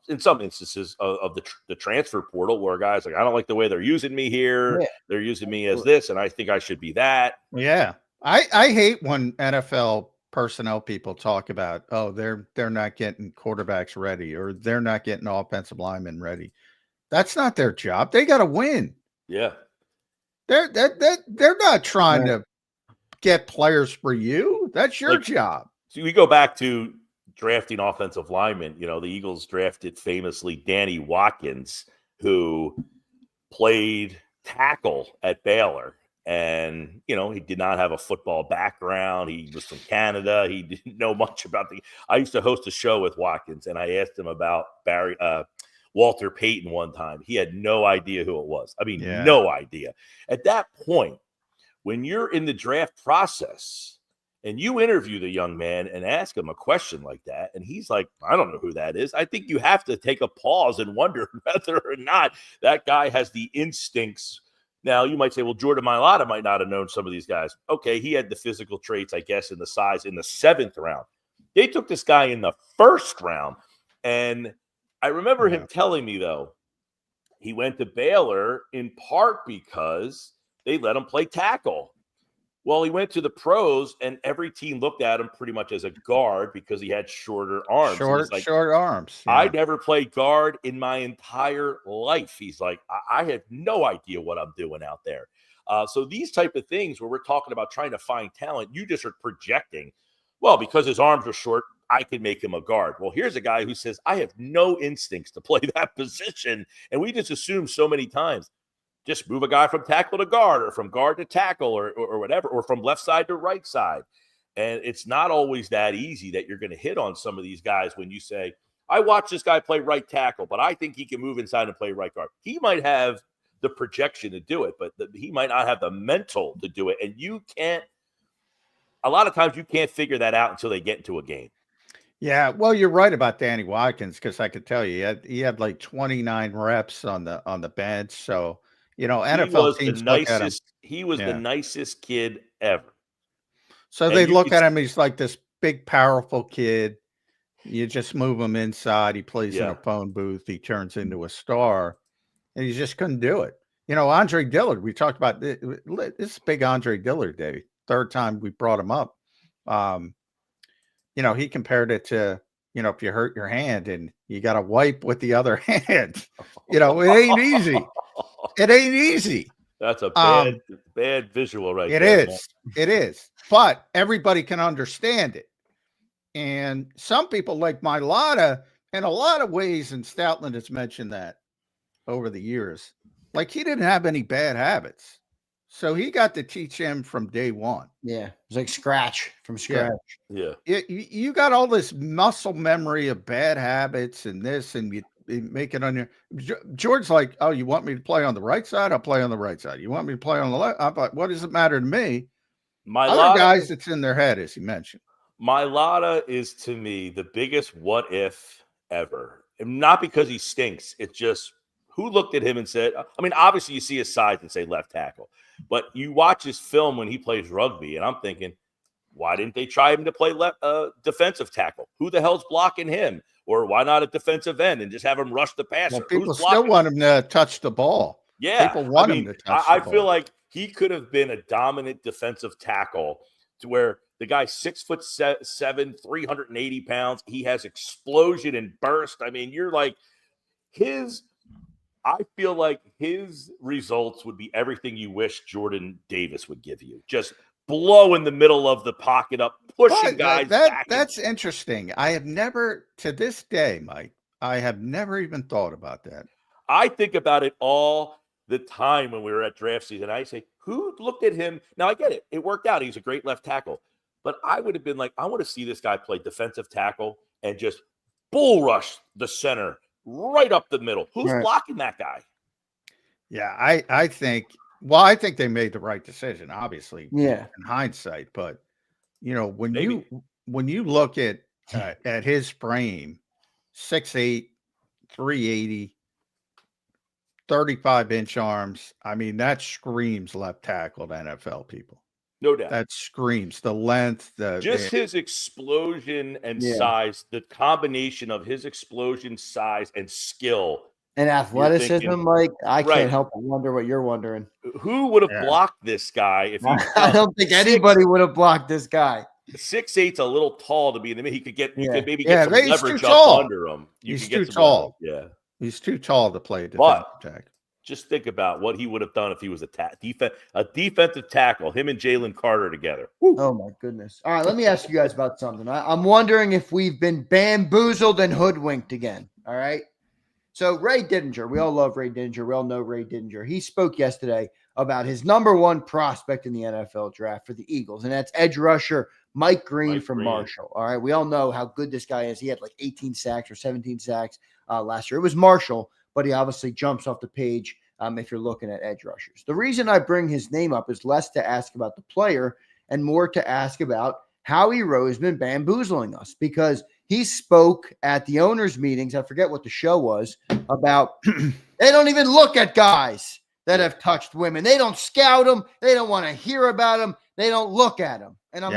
in some instances of the transfer portal, where guys like, I don't like the way they're using me here. Yeah. They're using me as this, and I think I should be that. Yeah. I hate when NFL personnel people talk about, they're not getting quarterbacks ready, or they're not getting offensive linemen ready. That's not their job. They got to win. Yeah. They're not trying to get players for you. That's your job. So we go back to drafting offensive linemen. The Eagles drafted famously Danny Watkins, who played tackle at Baylor. And, he did not have a football background. He was from Canada. He didn't know much about I used to host a show with Watkins, and I asked him about Walter Payton one time. He had no idea who it was. I mean, no idea. At that point, when you're in the draft process and you interview the young man and ask him a question like that, and he's like, I don't know who that is, I think you have to take a pause and wonder whether or not that guy has the instincts. Now, you might say, well, Jordan Mailata might not have known some of these guys. Okay, he had the physical traits, I guess, and the size in the 7th round. They took this guy in the 1st round. And I remember him telling me, though, he went to Baylor in part because they let him play tackle. Well, he went to the pros, and every team looked at him pretty much as a guard because he had shorter arms. Short arms. Yeah. I never played guard in my entire life. He's like, I have no idea what I'm doing out there. So these type of things where we're talking about trying to find talent, you just are projecting, well, because his arms are short, I can make him a guard. Well, here's a guy who says, I have no instincts to play that position. And we just assume so many times, just move a guy from tackle to guard, or from guard to tackle, or whatever, or from left side to right side. And it's not always that easy that you're going to hit on some of these guys when you say, I watched this guy play right tackle, but I think he can move inside and play right guard. He might have the projection to do it, but he might not have the mental to do it. And a lot of times you can't figure that out until they get into a game. Yeah, well, you're right about Danny Watkins, because I could tell you he had like 29 reps on the bench. So, NFL teams look at him. He was the nicest kid ever. So they look at him. He's like this big, powerful kid. You just move him inside. He plays in a phone booth. He turns into a star, and he just couldn't do it. Andre Dillard. We talked about this. This is big Andre Dillard day. 3rd time we brought him up. He compared it to, if you hurt your hand and you got to wipe with the other hand. It ain't easy. It ain't easy. That's a bad visual right there. It is. But everybody can understand it. And some people like Mailata, in a lot of ways, and Stoutland has mentioned that over the years, like he didn't have any bad habits. So he got to teach him from day one. Yeah. It was like scratch. Yeah. You got all this muscle memory of bad habits and this, and you make it on your. George's like, oh, you want me to play on the right side? I'll play on the right side. You want me to play on the left? I'm like, what does it matter to me? Other guys, it's in their head, as you mentioned. Mailata is, to me, the biggest what if ever. And not because he stinks. It's just who looked at him and said, I mean, obviously you see his size and say left tackle, but you watch his film when he plays rugby, and I'm thinking, why didn't they try him to play defensive tackle? Who the hell's blocking him? Or why not a defensive end and just have him rush the passer? Well, people still want him to touch the ball. Yeah. People want him to touch the I ball. feel like he could have been a dominant defensive tackle to where the guy's 6'7", 380 pounds. He has explosion and burst. I mean, you're like I feel like his results would be everything you wish Jordan Davis would give you. Just blow in the middle of the pocket up, pushing guys back. That's interesting. I have never, to this day, Mike, I have never even thought about that. I think about it all the time when we were at draft season. I say, who looked at him? Now, I get it. It worked out. He's a great left tackle. But I would have been like, I want to see this guy play defensive tackle and just bull rush the center right up the middle. Who's blocking that guy? Yeah, I think they made the right decision, obviously, Yeah, in hindsight. But when you look at his frame, 6'8", 380, 35-inch arms. I mean, that screams left tackle to NFL people. No doubt. That screams the length, his explosion and size, the combination of his explosion, size, and skill. And athleticism, Mike, I can't help but wonder what you're wondering. Who would have blocked this guy? If I don't think anybody would have blocked this guy. 6'8's a little tall to be in the middle. He could get maybe get some leverage up under him. He's too tall. Yeah. He's too tall to play defensive tackle. Just think about what he would have done if he was a defensive tackle, him and Jalen Carter together. Woo. Oh, my goodness. All right, let me ask you guys about something. I'm wondering if we've been bamboozled and hoodwinked again. All right. So Ray Didinger, we all love Ray Didinger. We all know Ray Didinger. He spoke yesterday about his number one prospect in the NFL draft for the Eagles, and that's edge rusher Mike Green from Marshall. All right, we all know how good this guy is. He had like 18 sacks or 17 sacks last year. It was Marshall, but he obviously jumps off the page if you're looking at edge rushers. The reason I bring his name up is less to ask about the player and more to ask about Howie Roseman bamboozling us, because he spoke at the owners' meetings. I forget what the show was about. They don't even look at guys that have touched women. They don't scout them. They don't want to hear about them. They don't look at them. And I'm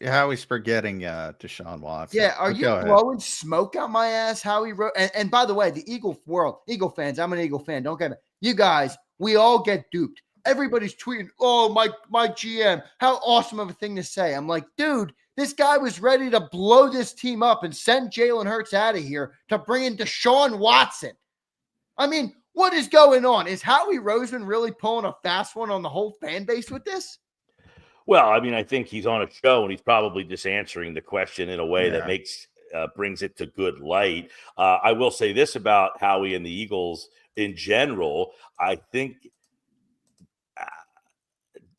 Howie's forgetting Deshaun Watson. Yeah, are you blowing smoke out my ass, Howie? And by the way, the Eagle fans, I'm an Eagle fan. Don't get me. You guys, we all get duped. Everybody's tweeting, oh, my GM, how awesome of a thing to say. I'm like, dude, this guy was ready to blow this team up and send Jalen Hurts out of here to bring in Deshaun Watson. I mean, what is going on? Is Howie Roseman really pulling a fast one on the whole fan base with this? Well, I mean, I think he's on a show and he's probably just answering the question in a way that brings it to good light. I will say this about Howie and the Eagles in general. I think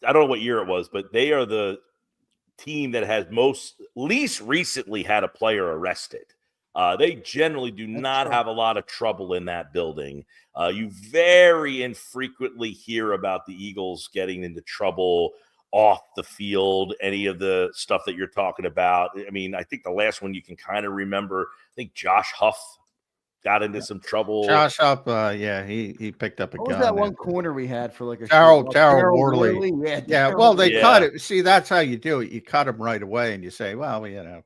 I don't know what year it was, but they are the team that has least recently had a player arrested. They generally do not have a lot of trouble in that building. You very infrequently hear about the Eagles getting into trouble off the field, any of the stuff that you're talking about. I mean, I think the last one you can kind of remember, I think Josh Huff got into some trouble. Josh Huff, he picked up a gun. What was that one corner we had for like a Darryl Worley? Yeah, well, they cut it. See, that's how you do it. You cut him right away, and you say, well,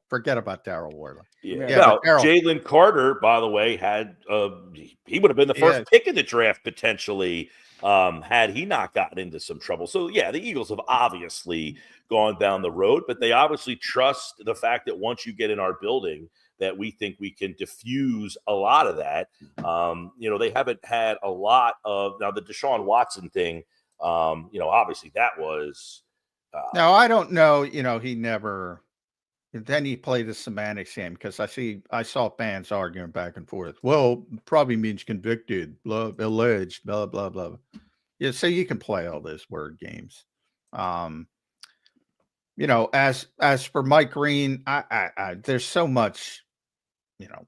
forget about Darryl Worley. Well, Jalen Carter, by the way, had he would have been the first pick in the draft potentially had he not gotten into some trouble. So, the Eagles have obviously gone down the road, but they obviously trust the fact that once you get in our building, that we think we can diffuse a lot of that. They haven't had a lot of – now, the Deshaun Watson thing, obviously that was now, I don't know, he never – then he played the semantics game because I saw fans arguing back and forth. Well, probably means convicted, blah, alleged, blah, blah, blah. Yeah, so you can play all those word games. As for Mike Green, I there's so much –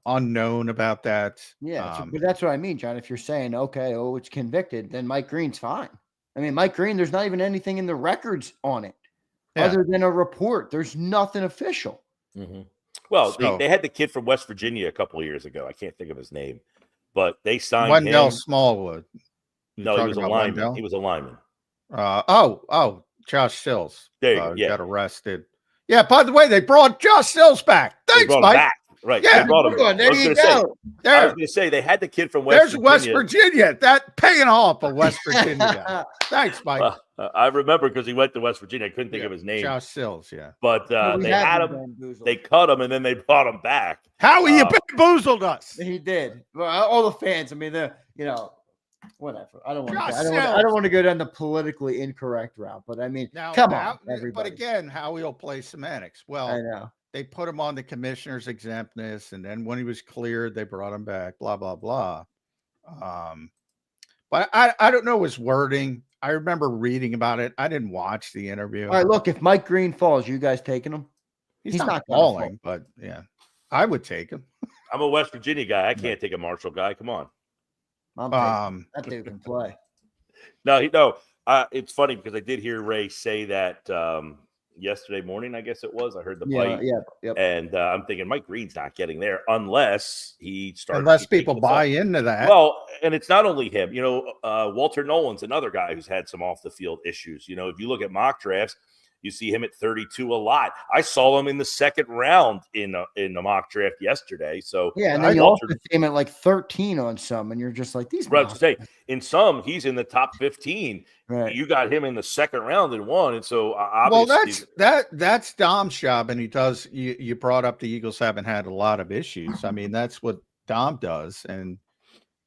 unknown about that. Yeah, but that's what I mean, John. If you're saying, it's convicted, then Mike Green's fine. I mean, Mike Green, there's not even anything in the records on it. other than a report. There's nothing official. Mm-hmm. Well, So- they had the kid from West Virginia a couple of years ago. I can't think of his name, but they signed Wendell him. Smallwood. You're No, he talking was a about lineman. Wendell? He was a lineman. Josh Sills. There you go, yeah. Got arrested. Yeah, by the way, they brought Josh Sills back. They Thanks, brought him Mike. back. Right. Yeah, they brought him. Good one. There I was you gonna say- go. I was There, going to say they had the kid from West there's Virginia. West Virginia. That paying off a West Virginia guy. Thanks, Mike. I remember because he went to West Virginia. I couldn't think of his name. Josh Sills, yeah. But We they had been him. bamboozled. They cut him, and then they brought him back. Howie, you bamboozled us. He did. Well, all the fans. I mean, they're whatever. I don't want Josh to. I don't want to go down the politically incorrect route. But I mean, Now, come on, but everybody. again, Howie will play semantics. I Well, know. they put him on the commissioner's exemptness, and then when he was cleared, they brought him back. Blah blah blah. But I don't know his wording. I remember reading about it. I didn't watch the interview. All right, look. If Mike Green falls, you guys taking him? he's he's not not gonna falling, but yeah, I would take him. I'm a West Virginia guy. I can't take a Marshall guy. Come on. I'm taking him. That dude can play. No. It's funny because I did hear Ray say that yesterday morning. I guess it was. I heard the bite. Yep. And I'm thinking Mike Green's not getting there unless he starts. Unless to take people the buy fall. into that. Well, and it's not only him. Walter Nolan's another guy who's had some off the field issues. If you look at mock drafts, you see him at 32 a lot. I saw him in the second round in the mock draft yesterday. So Yeah, and then you also see him at like 13 on some, and you're just like these. Right, to say in some he's in the top 15. Right. You got him in the second round and won, and so obviously, that's Dom's job, and he does. You brought up the Eagles haven't had a lot of issues. I mean, that's what Dom does, and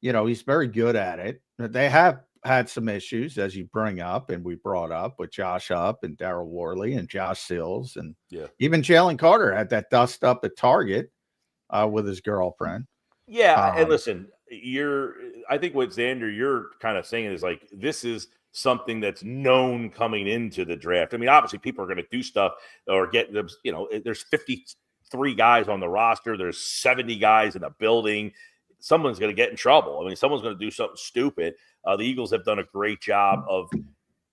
he's very good at it. They have had some issues, as you bring up, and we brought up with Josh Up and Daryl Worley and Josh Sills, and even Jalen Carter had that dust up at Target with his girlfriend. Yeah, and listen, I think what Zander you're kind of saying is like this is something that's known coming into the draft. I mean, obviously, people are going to do stuff or get them. There's 53 guys on the roster. There's 70 guys in the building. Someone's going to get in trouble. I mean, someone's going to do something stupid. The Eagles have done a great job of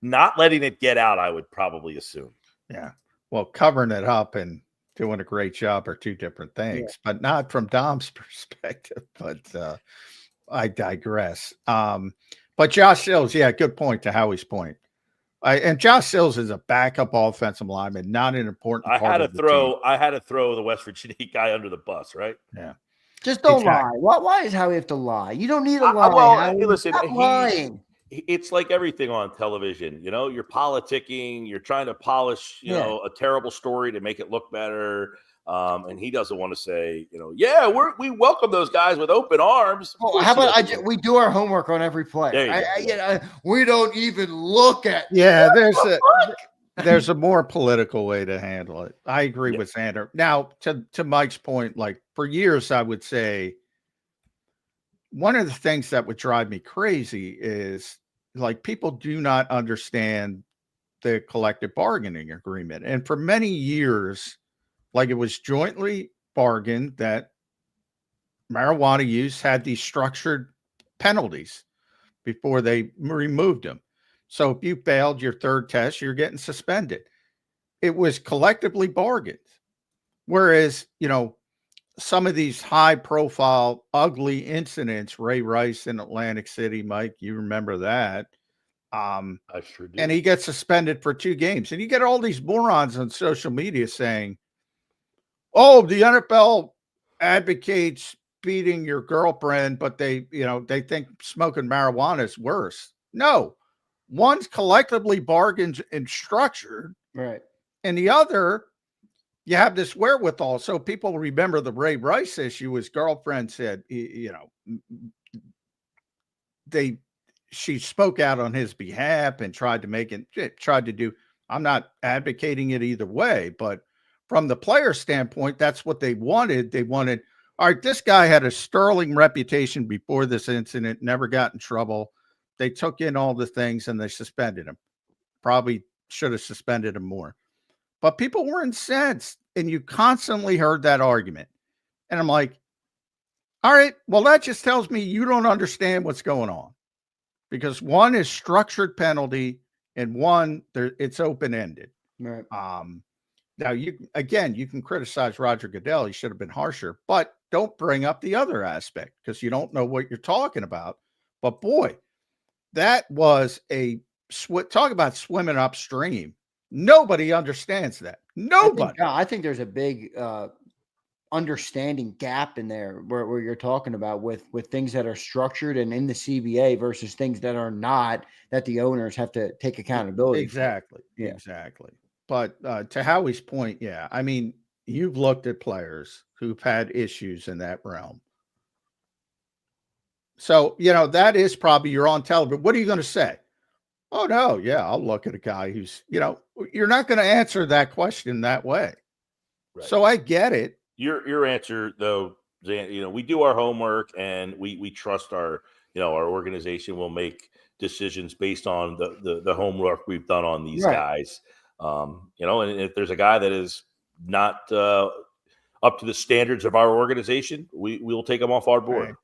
not letting it get out, I would probably assume. Yeah. Well, covering it up and doing a great job are two different things, but not from Dom's perspective. But I digress. But Josh Sills, good point to Howie's point. And Josh Sills is a backup offensive lineman, not an important part of the team. I had to throw the West Virginia guy under the bus, right? Yeah. Just don't lie. Why is Howie have to lie? You don't need to lie. Well, listen, stop lying. It's like everything on television. You're politicking. You're trying to polish, a terrible story to make it look better. And he doesn't want to say, we welcome those guys with open arms. Oh, how about we do our homework on every play? We don't even look at. Yeah, there's a more political way to handle it. I agree with Zander. Now, to Mike's point, like for years, I would say one of the things that would drive me crazy is like people do not understand the collective bargaining agreement. And for many years, like it was jointly bargained that marijuana use had these structured penalties before they removed them. So if you failed your third test, you're getting suspended. It was collectively bargained. Whereas, some of these high profile, ugly incidents, Ray Rice in Atlantic City, Mike, you remember that. I sure do. And he gets suspended for 2 games. And you get all these morons on social media saying, oh, the NFL advocates beating your girlfriend, but they think smoking marijuana is worse. No. One's collectively bargained and structured, right? And the other, you have this wherewithal. So people remember the Ray Rice issue. His girlfriend said, she spoke out on his behalf and tried to do. I'm not advocating it either way, but from the player standpoint, that's what they wanted. They wanted, all right, this guy had a sterling reputation before this incident, never got in trouble. They took in all the things and they suspended him. Probably should have suspended him more. But people were incensed, and you constantly heard that argument. And I'm like, all right, well, that just tells me you don't understand what's going on. Because one is structured penalty and one, it's open-ended. Right. Now you can criticize Roger Goodell. He should have been harsher, but don't bring up the other aspect because you don't know what you're talking about. But boy, that was talk about swimming upstream. Nobody understands that. Nobody. I think there's a big understanding gap in there where you're talking about with things that are structured and in the CBA versus things that are not, that the owners have to take accountability Exactly. for. Yeah. Exactly. But to Howie's point, yeah, I mean, you've looked at players who've had issues in that realm. So, that is probably, you're on television. What are you going to say? Oh, no. Yeah, I'll look at a guy who's, you're not going to answer that question that way. Right. So I get it. Your answer, though, Zan, we do our homework and we trust our organization will make decisions based on the homework we've done on these guys. And if there's a guy that is not up to the standards of our organization, we'll take him off our board. Right.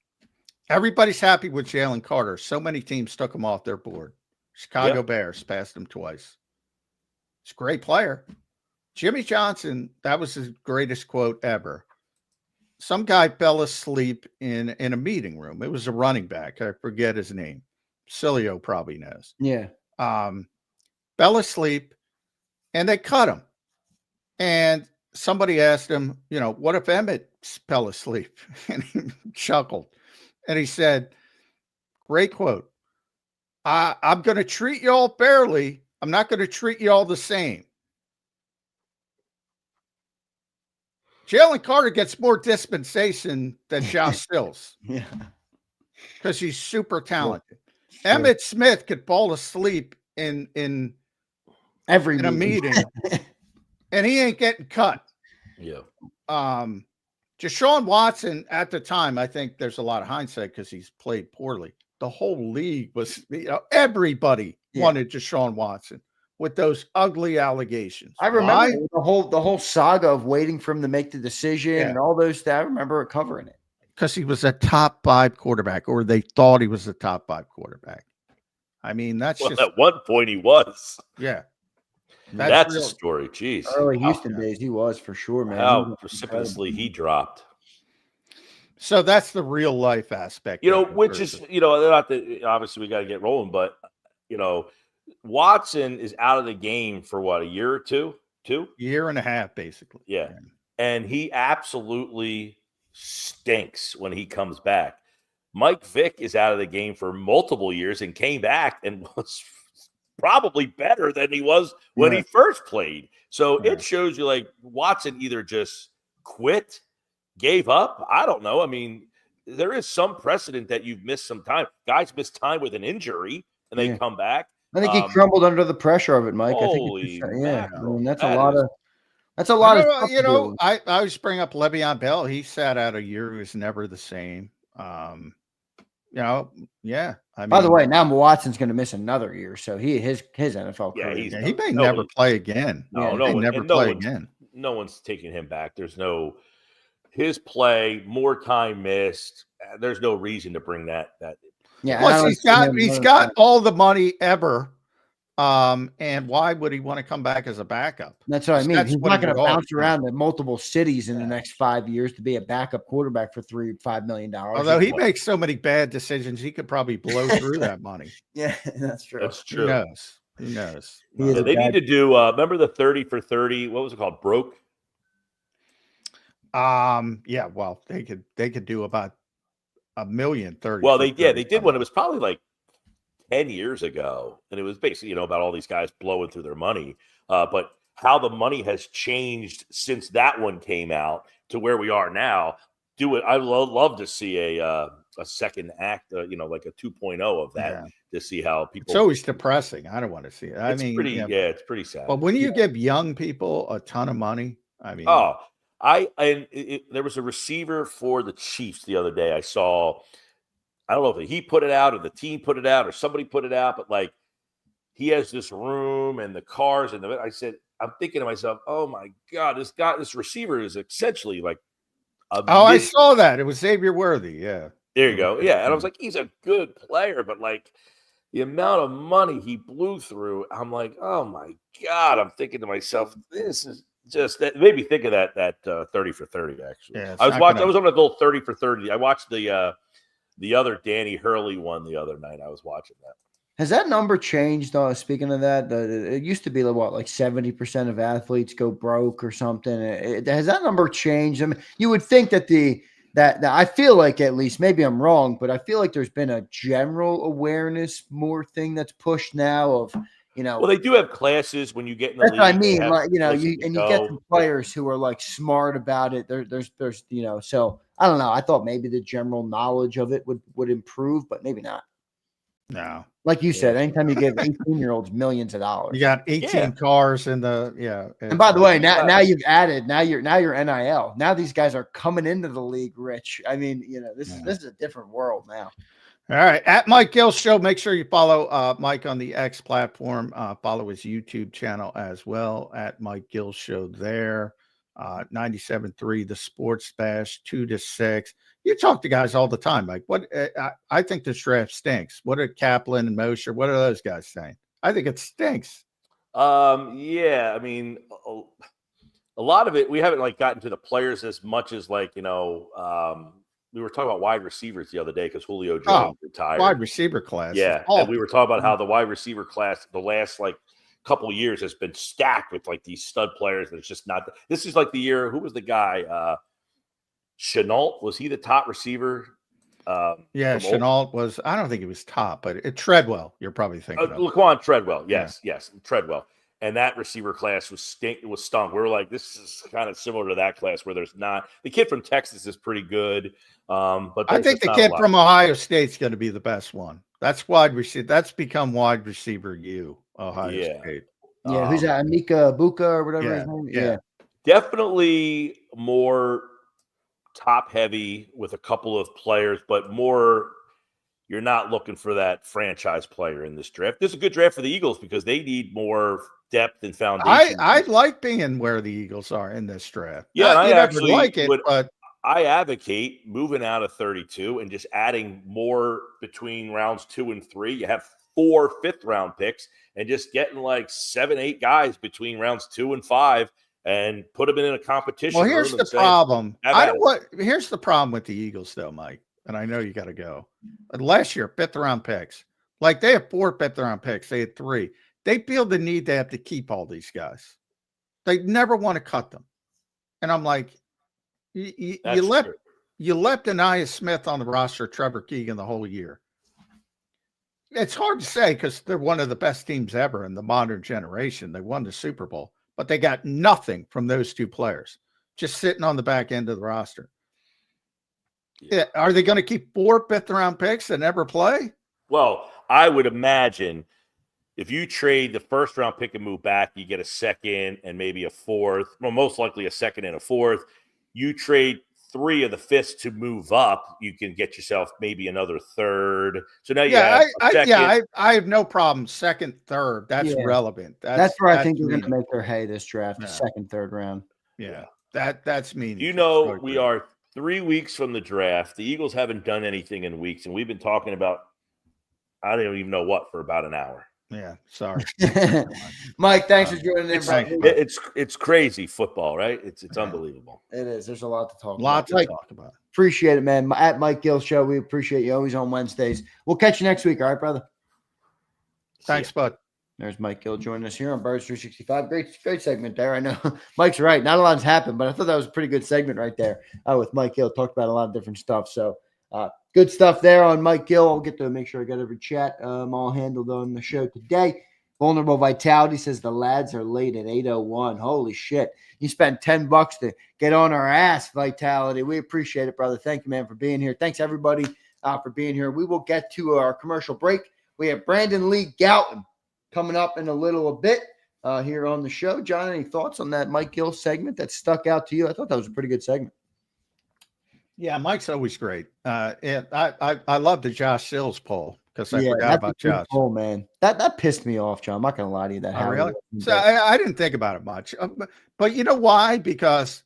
Everybody's happy with Jalen Carter. So many teams took him off their board. Chicago Bears passed him twice. He's a great player. Jimmy Johnson, that was his greatest quote ever. Some guy fell asleep in a meeting room. It was a running back. I forget his name. Cilio probably knows. Yeah. Fell asleep, and they cut him. And somebody asked him, what if Emmett fell asleep? And he chuckled. And he said, great quote, I'm going to treat you all fairly. I'm not going to treat you all the same. Jalen Carter gets more dispensation than Josh Sills. Yeah. Because he's super talented. Sure. Emmitt Smith could fall asleep in a meeting and he ain't getting cut. Yeah. Deshaun Watson at the time, I think there's a lot of hindsight because he's played poorly. The whole league was, everybody wanted Deshaun Watson with those ugly allegations. I remember the whole saga of waiting for him to make the decision and all those stuff. I remember covering it. Because he was a top 5 quarterback, or they thought he was a top 5 quarterback. I mean, that's just at one point he was. Yeah. That's a story. Jeez. Early Houston days, he was for sure, man. How precipitously he dropped. So that's the real life aspect. Which is, not the, obviously we got to get rolling, but, Watson is out of the game for what, a year or two? Year and a half, basically. Yeah. And he absolutely stinks when he comes back. Mike Vick is out of the game for multiple years and came back and was probably better than he was when he first played. So it shows you like Watson either just quit, gave up. I don't know. I mean, there is some precedent that you've missed some time. Guys miss time with an injury and they come back. I think he crumbled under the pressure of it, Mike. Holy I mean, that's a lot of. That's a lot of. I always bring up Le'Veon Bell. He sat out a year. He was never the same. I mean, by the way, now Watson's going to miss another year, so his NFL career. He may never play again. Again. No one's taking him back. There's his play, more time missed. There's no reason to bring that. Yeah, plus he's got all the money ever. And why would he want to come back as a backup? That's what I mean. He's not going to bounce around to multiple cities in the next 5 years to be a backup quarterback for $3-5 million. Although he makes so many bad decisions, he could probably blow through that money. Yeah, that's true. That's true. Who knows? They need to do. Remember the 30 for 30? What was it called? Broke. Yeah. Well, they could do about $1 million 30. Well, they did one. It was probably like 10 years ago, and it was basically about all these guys blowing through their money, but how the money has changed since that one came out to where we are now. I love to see a second act, like a 2.0 of that to see how people. It's always depressing. I don't want to see it. It's pretty sad. But when you give young people a ton of money, I mean, there was a receiver for the Chiefs the other day. I saw. I don't know if he put it out or the team put it out or somebody put it out, but like he has this room and the cars and I'm thinking to myself, oh my God, this receiver is essentially like I saw that. It was Xavier Worthy. Yeah. There you go. Yeah. And I was like, he's a good player, but like, the amount of money he blew through, I'm like, oh my God. I'm thinking to myself, this is just that made me think of that 30 for 30, actually. Yeah, I was on a little 30 for 30. I watched the other Danny Hurley one the other night. I was watching that. Has that number changed? Speaking of that, it used to be like 70% of athletes go broke or something. Has that number changed? I mean, you would think that that I feel like, at least, maybe I'm wrong, but I feel like there's been a general awareness more thing that's pushed now of, Well, they do have classes when you get in the that's league. what I mean. Like, you get some go. players who are like smart about it. There's so I don't know. I thought maybe the general knowledge of it would improve, but maybe not. No. Like you said, anytime you give 18-year-olds millions of dollars, You got 18 cars in the And by the way, now you've added now you're NIL. Now these guys are coming into the league rich. I mean, this is a different world now. All right, at Mike Gill Show. Make sure you follow Mike on the X platform. Follow his YouTube channel as well at Mike Gill Show there. 97.3 The Sports Bash 2 to 6. You talk to guys all the time, Mike. What I think this draft stinks. What are Kaplan and Mosher? What are those guys saying? I think it stinks. Yeah, I mean, a lot of it we haven't gotten to the players as much as we were talking about wide receivers the other day because Julio Jones retired. Wide receiver class. Yeah, and we were talking about how the wide receiver class the last couple of years has been stacked with these stud players. That's just not. This is like the year. Who was the guy? Chenault, was he the top receiver? Yeah, Chenault was. I don't think he was top, but Treadwell. You're probably thinking of Laquan Treadwell. Yes, Treadwell. And that receiver class was stunk. We were like, this is kind of similar to that class where there's not. The kid from Texas is pretty good, but I think the kid from Ohio State's going to be the best one. That's wide receiver. That's become wide receiver Ohio State. Yeah, who's that? Amika Buka or whatever his name. Yeah, definitely more top heavy with a couple of players, but more. You're not looking for that franchise player in this draft. This is a good draft for the Eagles because they need more depth and foundation. I like being where the Eagles are in this draft. Yeah, I actually like it, but I advocate moving out of 32 and just adding more between rounds 2 and 3. You have 4 fifth-round picks and just getting 7, 8 guys between rounds 2 and 5 and put them in a competition. Well, here's the problem. Here's the problem with the Eagles, though, Mike. And I know you got to go. But last year, 5th-round picks. They have 4 5th-round picks. They had 3. They feel the need to have to keep all these guys. They never want to cut them. And I'm like, you left Anaya Smith on the roster, Trevor Keegan, the whole year. It's hard to say because they're one of the best teams ever in the modern generation. They won the Super Bowl, but they got nothing from those 2 players, just sitting on the back end of the roster. Yeah. Are they going to keep 4 5th-round picks and never play? Well, I would imagine if you trade the 1st-round pick and move back, you get a 2nd and maybe a 4th. Well, most likely a 2nd and a 4th. You trade 3 of the 5ths to move up, you can get yourself maybe another 3rd. So now I have no problem 2nd, 3rd. That's relevant. That's where I think you're going to make their hay this draft, the 2nd, 3rd round. Yeah, that's meaningful. We are 3 weeks from the draft. The Eagles haven't done anything in weeks, and we've been talking about I don't even know what for about an hour. Yeah, sorry. Mike, thanks for joining in. It's crazy football, right? It's unbelievable. It is. There's a lot to talk about. Appreciate it, man. At Mike Gill Show, we appreciate you always on Wednesdays. We'll catch you next week. All right, brother? Thanks, bud. There's Mike Gill joining us here on Birds 365. Great segment there. I know Mike's right. Not a lot's happened, but I thought that was a pretty good segment right there with Mike Gill. Talked about a lot of different stuff. So good stuff there on Mike Gill. I'll get to make sure I got every chat all handled on the show today. Vulnerable Vitality says the lads are late at 8:01. Holy shit. You spent $10 to get on our ass, Vitality. We appreciate it, brother. Thank you, man, for being here. Thanks, everybody, for being here. We will get to our commercial break. We have Brandon Lee Goutton coming up in a little bit here on the show. John, any thoughts on that Mike Gill segment that stuck out to you? I thought that was a pretty good segment. Yeah, Mike's always great. And I love the Josh Sills poll because I forgot about Josh. Oh man, that pissed me off, John. I'm not gonna lie to you. Oh, really? So I didn't think about it much, but you know why? Because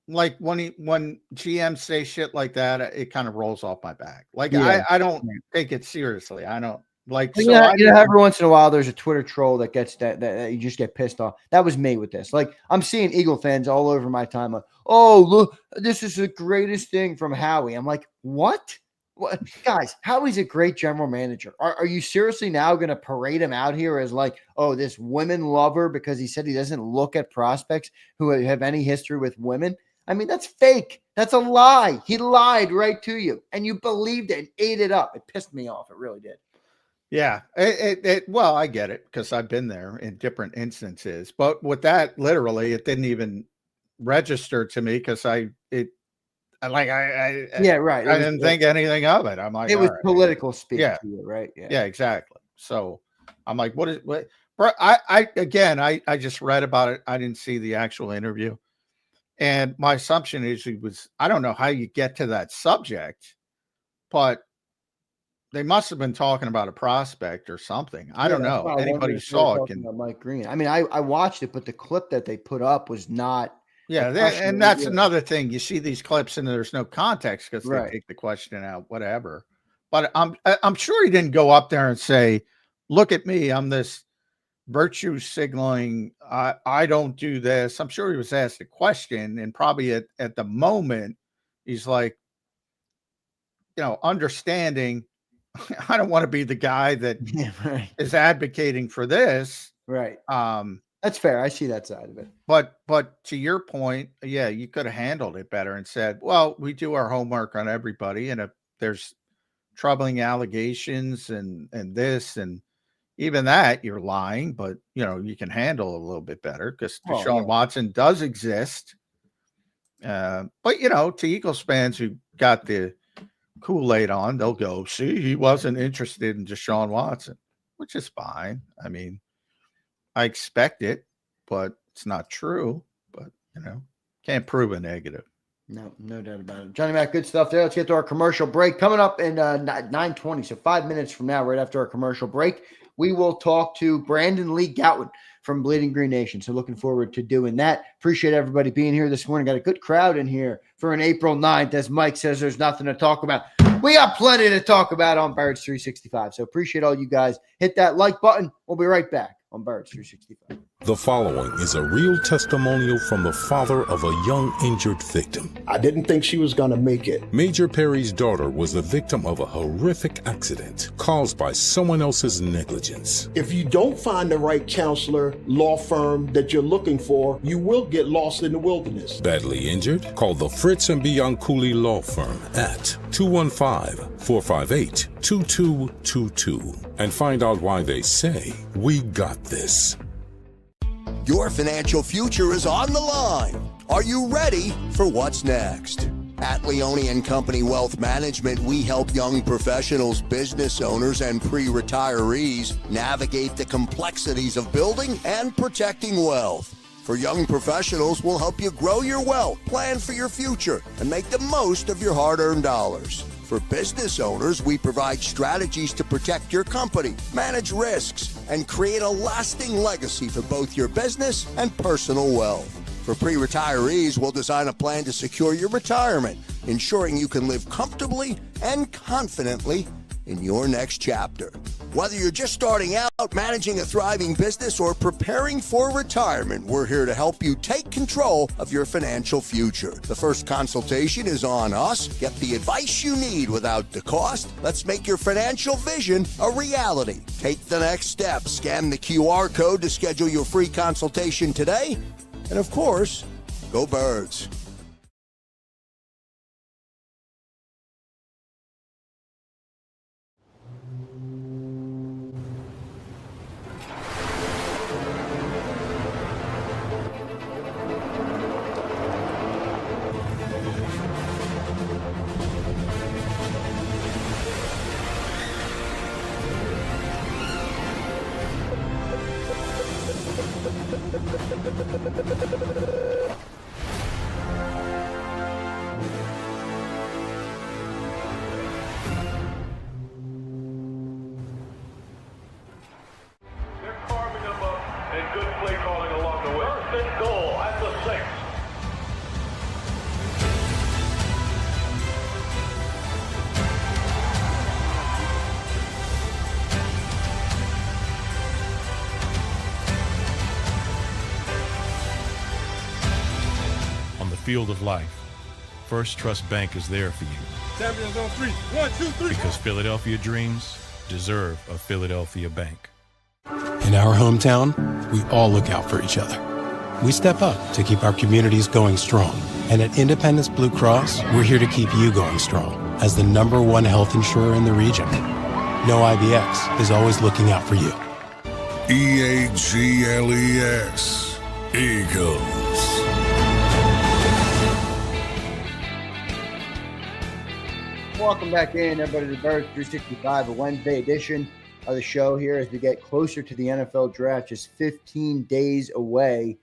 like when GMs say shit like that, it kind of rolls off my back. Like I don't take it seriously. I don't. Like, You so know, every once in a while there's a Twitter troll that gets that you just get pissed off. That was me with this. Like, I'm seeing Eagle fans all over my timeline. Oh, look, this is the greatest thing from Howie. I'm like, what? What, guys? Howie's a great general manager. Are you seriously now going to parade him out here as like, oh, this women lover because he said he doesn't look at prospects who have any history with women? I mean, that's fake. That's a lie. He lied right to you, and you believed it and ate it up. It pissed me off. It really did. Yeah, well, I get it because I've been there in different instances. But with that, literally, it didn't even register to me because I didn't think anything of it. I'm like, it was right, political speak. Yeah, to you, right? Yeah, exactly. So I'm like, what? Bro, I just read about it. I didn't see the actual interview, and my assumption is I don't know how you get to that subject, but they must have been talking about a prospect or something. I don't know. Anybody saw it? Mike Green. I mean, I watched it, but the clip that they put up was not. Yeah, and that's another thing. You see these clips and there's no context because they take the question out, whatever. But I'm sure he didn't go up there and say, "Look at me, I'm this virtue signaling. I don't do this." I'm sure he was asked a question, and probably at the moment he's like, understanding. I don't want to be the guy that is advocating for this. Right. That's fair. I see that side of it. But to your point, yeah, you could have handled it better and said, well, we do our homework on everybody. And if there's troubling allegations and this, and even that, you're lying, but you can handle it a little bit better because Deshaun Watson does exist. But to Eagles fans who got the Kool-Aid on, they'll go, see, he wasn't interested in Deshaun Watson, which is fine. I mean, I expect it, but it's not true. But, can't prove a negative. No doubt about it. Johnny Mac, good stuff there. Let's get to our commercial break. Coming up in 9:20, so 5 minutes from now, right after our commercial break, we will talk to Brandon Lee Goutton from Bleeding Green Nation. So looking forward to doing that. Appreciate everybody being here this morning. Got a good crowd in here for an April 9th. As Mike says, there's nothing to talk about. We got plenty to talk about on Birds 365. So appreciate all you guys. Hit that like button. We'll be right back on Birds 365. The following is a real testimonial from the father of a young injured victim. I didn't think she was going to make it. Major Perry's daughter was the victim of a horrific accident caused by someone else's negligence. If you don't find the right counselor, law firm that you're looking for, you will get lost in the wilderness. Badly injured? Call the Fritz and Bianculli Law Firm at 215-458-2222 and find out why they say, we got this. Your financial future is on the line. Are you ready for what's next? At Leone & Company Wealth Management, we help young professionals, business owners, and pre-retirees navigate the complexities of building and protecting wealth. For young professionals, we'll help you grow your wealth, plan for your future, and make the most of your hard-earned dollars. For business owners, we provide strategies to protect your company, manage risks, and create a lasting legacy for both your business and personal wealth. For pre-retirees, we'll design a plan to secure your retirement, ensuring you can live comfortably and confidently in your next chapter. Whether you're just starting out, managing a thriving business, or preparing for retirement, we're here to help you take control of your financial future. The first consultation is on us. Get the advice you need without the cost. Let's make your financial vision a reality. Take the next step. Scan the QR code to schedule your free consultation today. And of course, go Birds. field of life, First Trust Bank is there for you. Champions on 3. 1, 2, 3. Because Philadelphia dreams deserve a Philadelphia bank. In our hometown, we all look out for each other. We step up to keep our communities going strong. And at Independence Blue Cross, we're here to keep you going strong as the #1 health insurer in the region. No IBX is always looking out for you. EAGLES. Eagles. Welcome back in, everybody, to the Birds 365, a Wednesday edition of the show here as we get closer to the NFL draft, just 15 days away.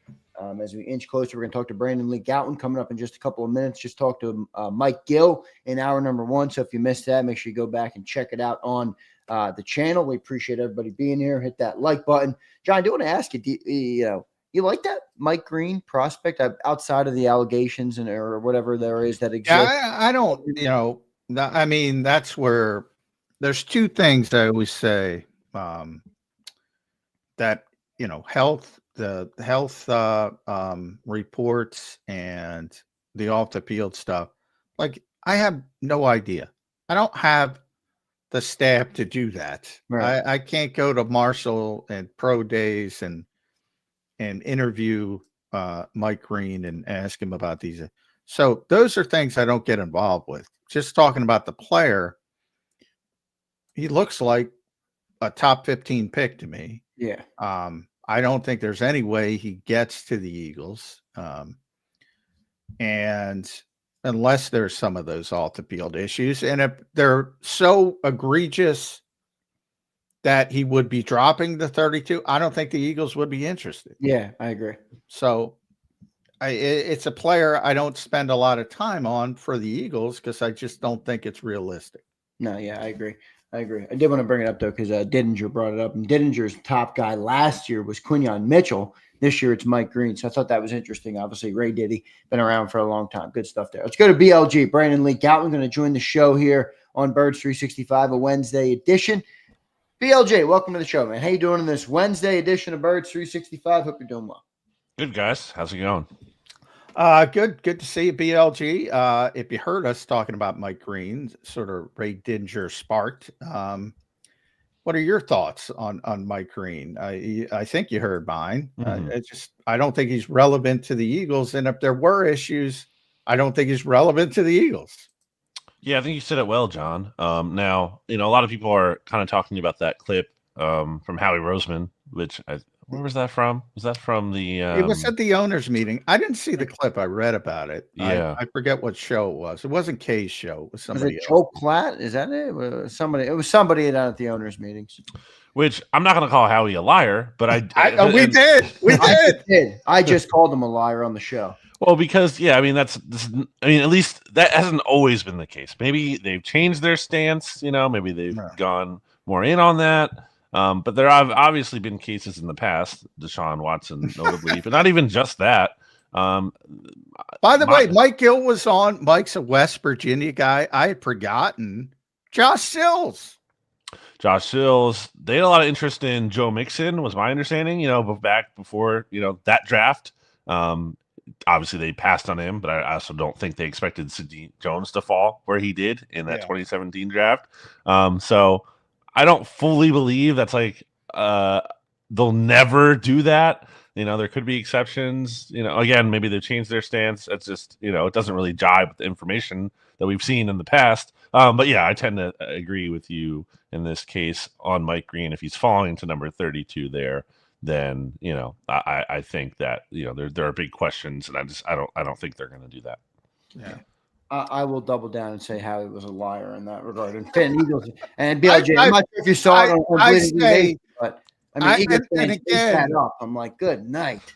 As we inch closer, we're going to talk to Lee Goutton coming up in just a couple of minutes. Just talk to Mike Gill in hour number 1. So if you missed that, make sure you go back and check it out on the channel. We appreciate everybody being here. Hit that like button. John, I do want to ask you, you like that Mike Green prospect outside of the allegations or whatever there is that exists? Yeah, I don't, I mean, that's where there's two things I always say that, the health reports and the off the field stuff. Like, I have no idea. I don't have the staff to do that. Right. I can't go to Marshall and pro days and interview Mike Green and ask him about these. So those are things I don't get involved with. Just talking about the player, he looks like a top 15 pick to me. Yeah. I don't think there's any way he gets to the Eagles. And unless there's some of those off the field issues, and if they're so egregious that he would be dropping the 32, I don't think the Eagles would be interested. Yeah, I agree. So it's a player I don't spend a lot of time on for the Eagles because I just don't think it's realistic. No, yeah, I agree. I did want to bring it up, though, because Didinger brought it up. And Didinger's top guy last year was Quinyon Mitchell. This year it's Mike Green. So I thought that was interesting. Obviously, Ray Diddy, been around for a long time. Good stuff there. Let's go to BLG. Lee Goutton going to join the show here on Birds 365, a Wednesday edition. BLJ, welcome to the show, man. How you doing in this Wednesday edition of Birds 365? Hope you're doing well. Good, guys. How's it going? Good to see you, BLG. If you heard us talking about Mike Green, sort of Ray Didinger sparked. What are your thoughts on Mike Green? I think you heard mine. I don't think he's relevant to the Eagles, and if there were issues, I don't think he's relevant to the Eagles. Yeah, I think you said it well, John. Now, a lot of people are kind of talking about that clip from Howie Roseman, which where was that from? Was that from the? It was at the owners' meeting. I didn't see the clip. I read about it. Yeah, I forget what show it was. It wasn't Kay's show. It was somebody else. Joe Platt? Is that it? It was somebody down at the owners' meetings. Which I'm not going to call Howie a liar, but we did. I just called him a liar on the show. Well, because at least that hasn't always been the case. Maybe they've changed their stance. Maybe they've gone more in on that. But there have obviously been cases in the past, Deshaun Watson notably, but not even just that. By the way, Mike Gill was on. Mike's a West Virginia guy. I had forgotten. Josh Sills. They had a lot of interest in Joe Mixon, was my understanding, back before, that draft. Obviously, they passed on him, but I also don't think they expected Sidney Jones to fall where he did in that 2017 draft. So I don't fully believe that's like they'll never do that. There could be exceptions. Again, maybe they've changed their stance. It's just, it doesn't really jive with the information that we've seen in the past. But yeah, I tend to agree with you in this case on Mike Green. If he's falling to number 32 there, then I think that there are big questions, and I don't think they're going to do that. Yeah. I will double down and say Howie was a liar in that regard. And Eagles and BLJ, I'm not sure if you saw it on but Eagles fans that up. I'm like, good night.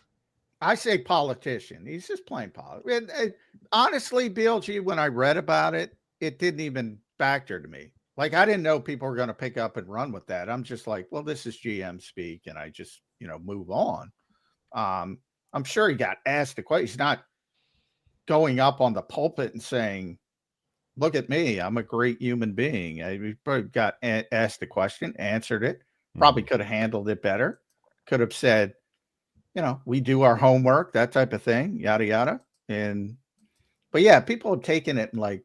I say politician. He's just playing politics. Honestly, BLG, when I read about it, it didn't even factor to me. Like, I didn't know people were going to pick up and run with that. I'm just like, well, this is GM speak, and I just, move on. I'm sure he got asked a question. He's not going up on the pulpit and saying, look at me, I'm a great human being. He probably got asked the question, answered it, probably could have handled it better, could have said, we do our homework, that type of thing, yada, yada. And, But yeah, people have taken it in like,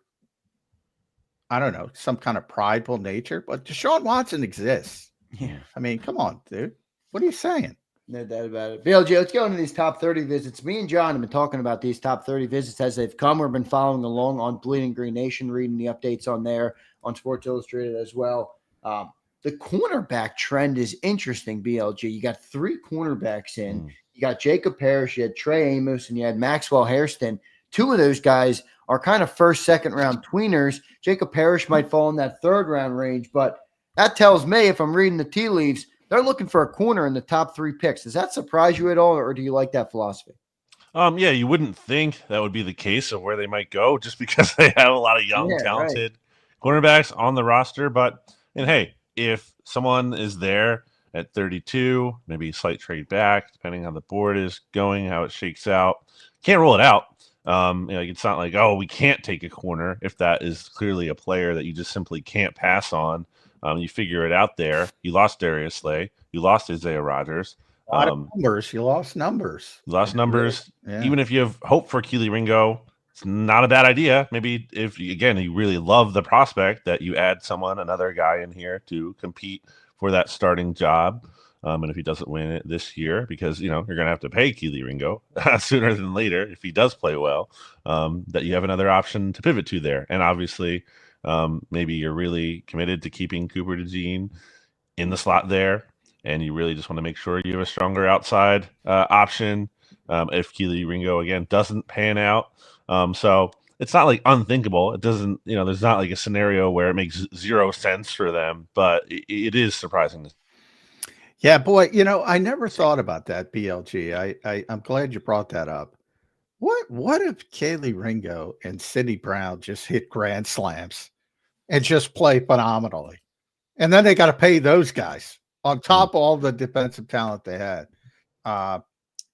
I don't know, some kind of prideful nature. But Deshaun Watson exists. Yeah. I mean, come on, dude. What are you saying? No doubt about it. BLG, let's go into these top 30 visits. Me and John have been talking about these top 30 visits as they've come. We've been following along on Bleeding Green Nation, reading the updates on there, on Sports Illustrated as well. The cornerback trend is interesting, BLG. You got 3 cornerbacks in. You got Jacob Parrish, you had Trey Amos, and you had Maxwell Hairston. 2 of those guys are kind of first, second round tweeners. Jacob Parrish might fall in that 3rd round range, but that tells me, if I'm reading the tea leaves, they're looking for a corner in the top 3 picks. Does that surprise you at all, or do you like that philosophy? Yeah, you wouldn't think that would be the case of where they might go just because they have a lot of young, talented cornerbacks on the roster. And hey, if someone is there at 32, maybe a slight trade back, depending on how the board is going, how it shakes out, can't rule it out. It's not like, oh, we can't take a corner if that is clearly a player that you just simply can't pass on. You figure it out there. You lost Darius Slay. You lost Isaiah Rodgers. A lot of numbers. You lost numbers. You lost numbers. Yeah. Even if you have hope for Keely Ringo, it's not a bad idea. Maybe if, again, you really love the prospect that you add another guy in here to compete for that starting job. And if he doesn't win it this year, because, you're going to have to pay Keely Ringo sooner than later if he does play well, that you have another option to pivot to there. And obviously, maybe you're really committed to keeping Cooper DeJean in the slot there, and you really just want to make sure you have a stronger outside option if Keely Ringo, again, doesn't pan out. So it's not like unthinkable. It doesn't, there's not like a scenario where it makes 0 sense for them, but it is surprising. Yeah, boy, I never thought about that, BLG. I'm glad you brought that up. What if Keely Ringo and Sidney Brown just hit grand slams and just play phenomenally? And then they got to pay those guys on top of all the defensive talent they had.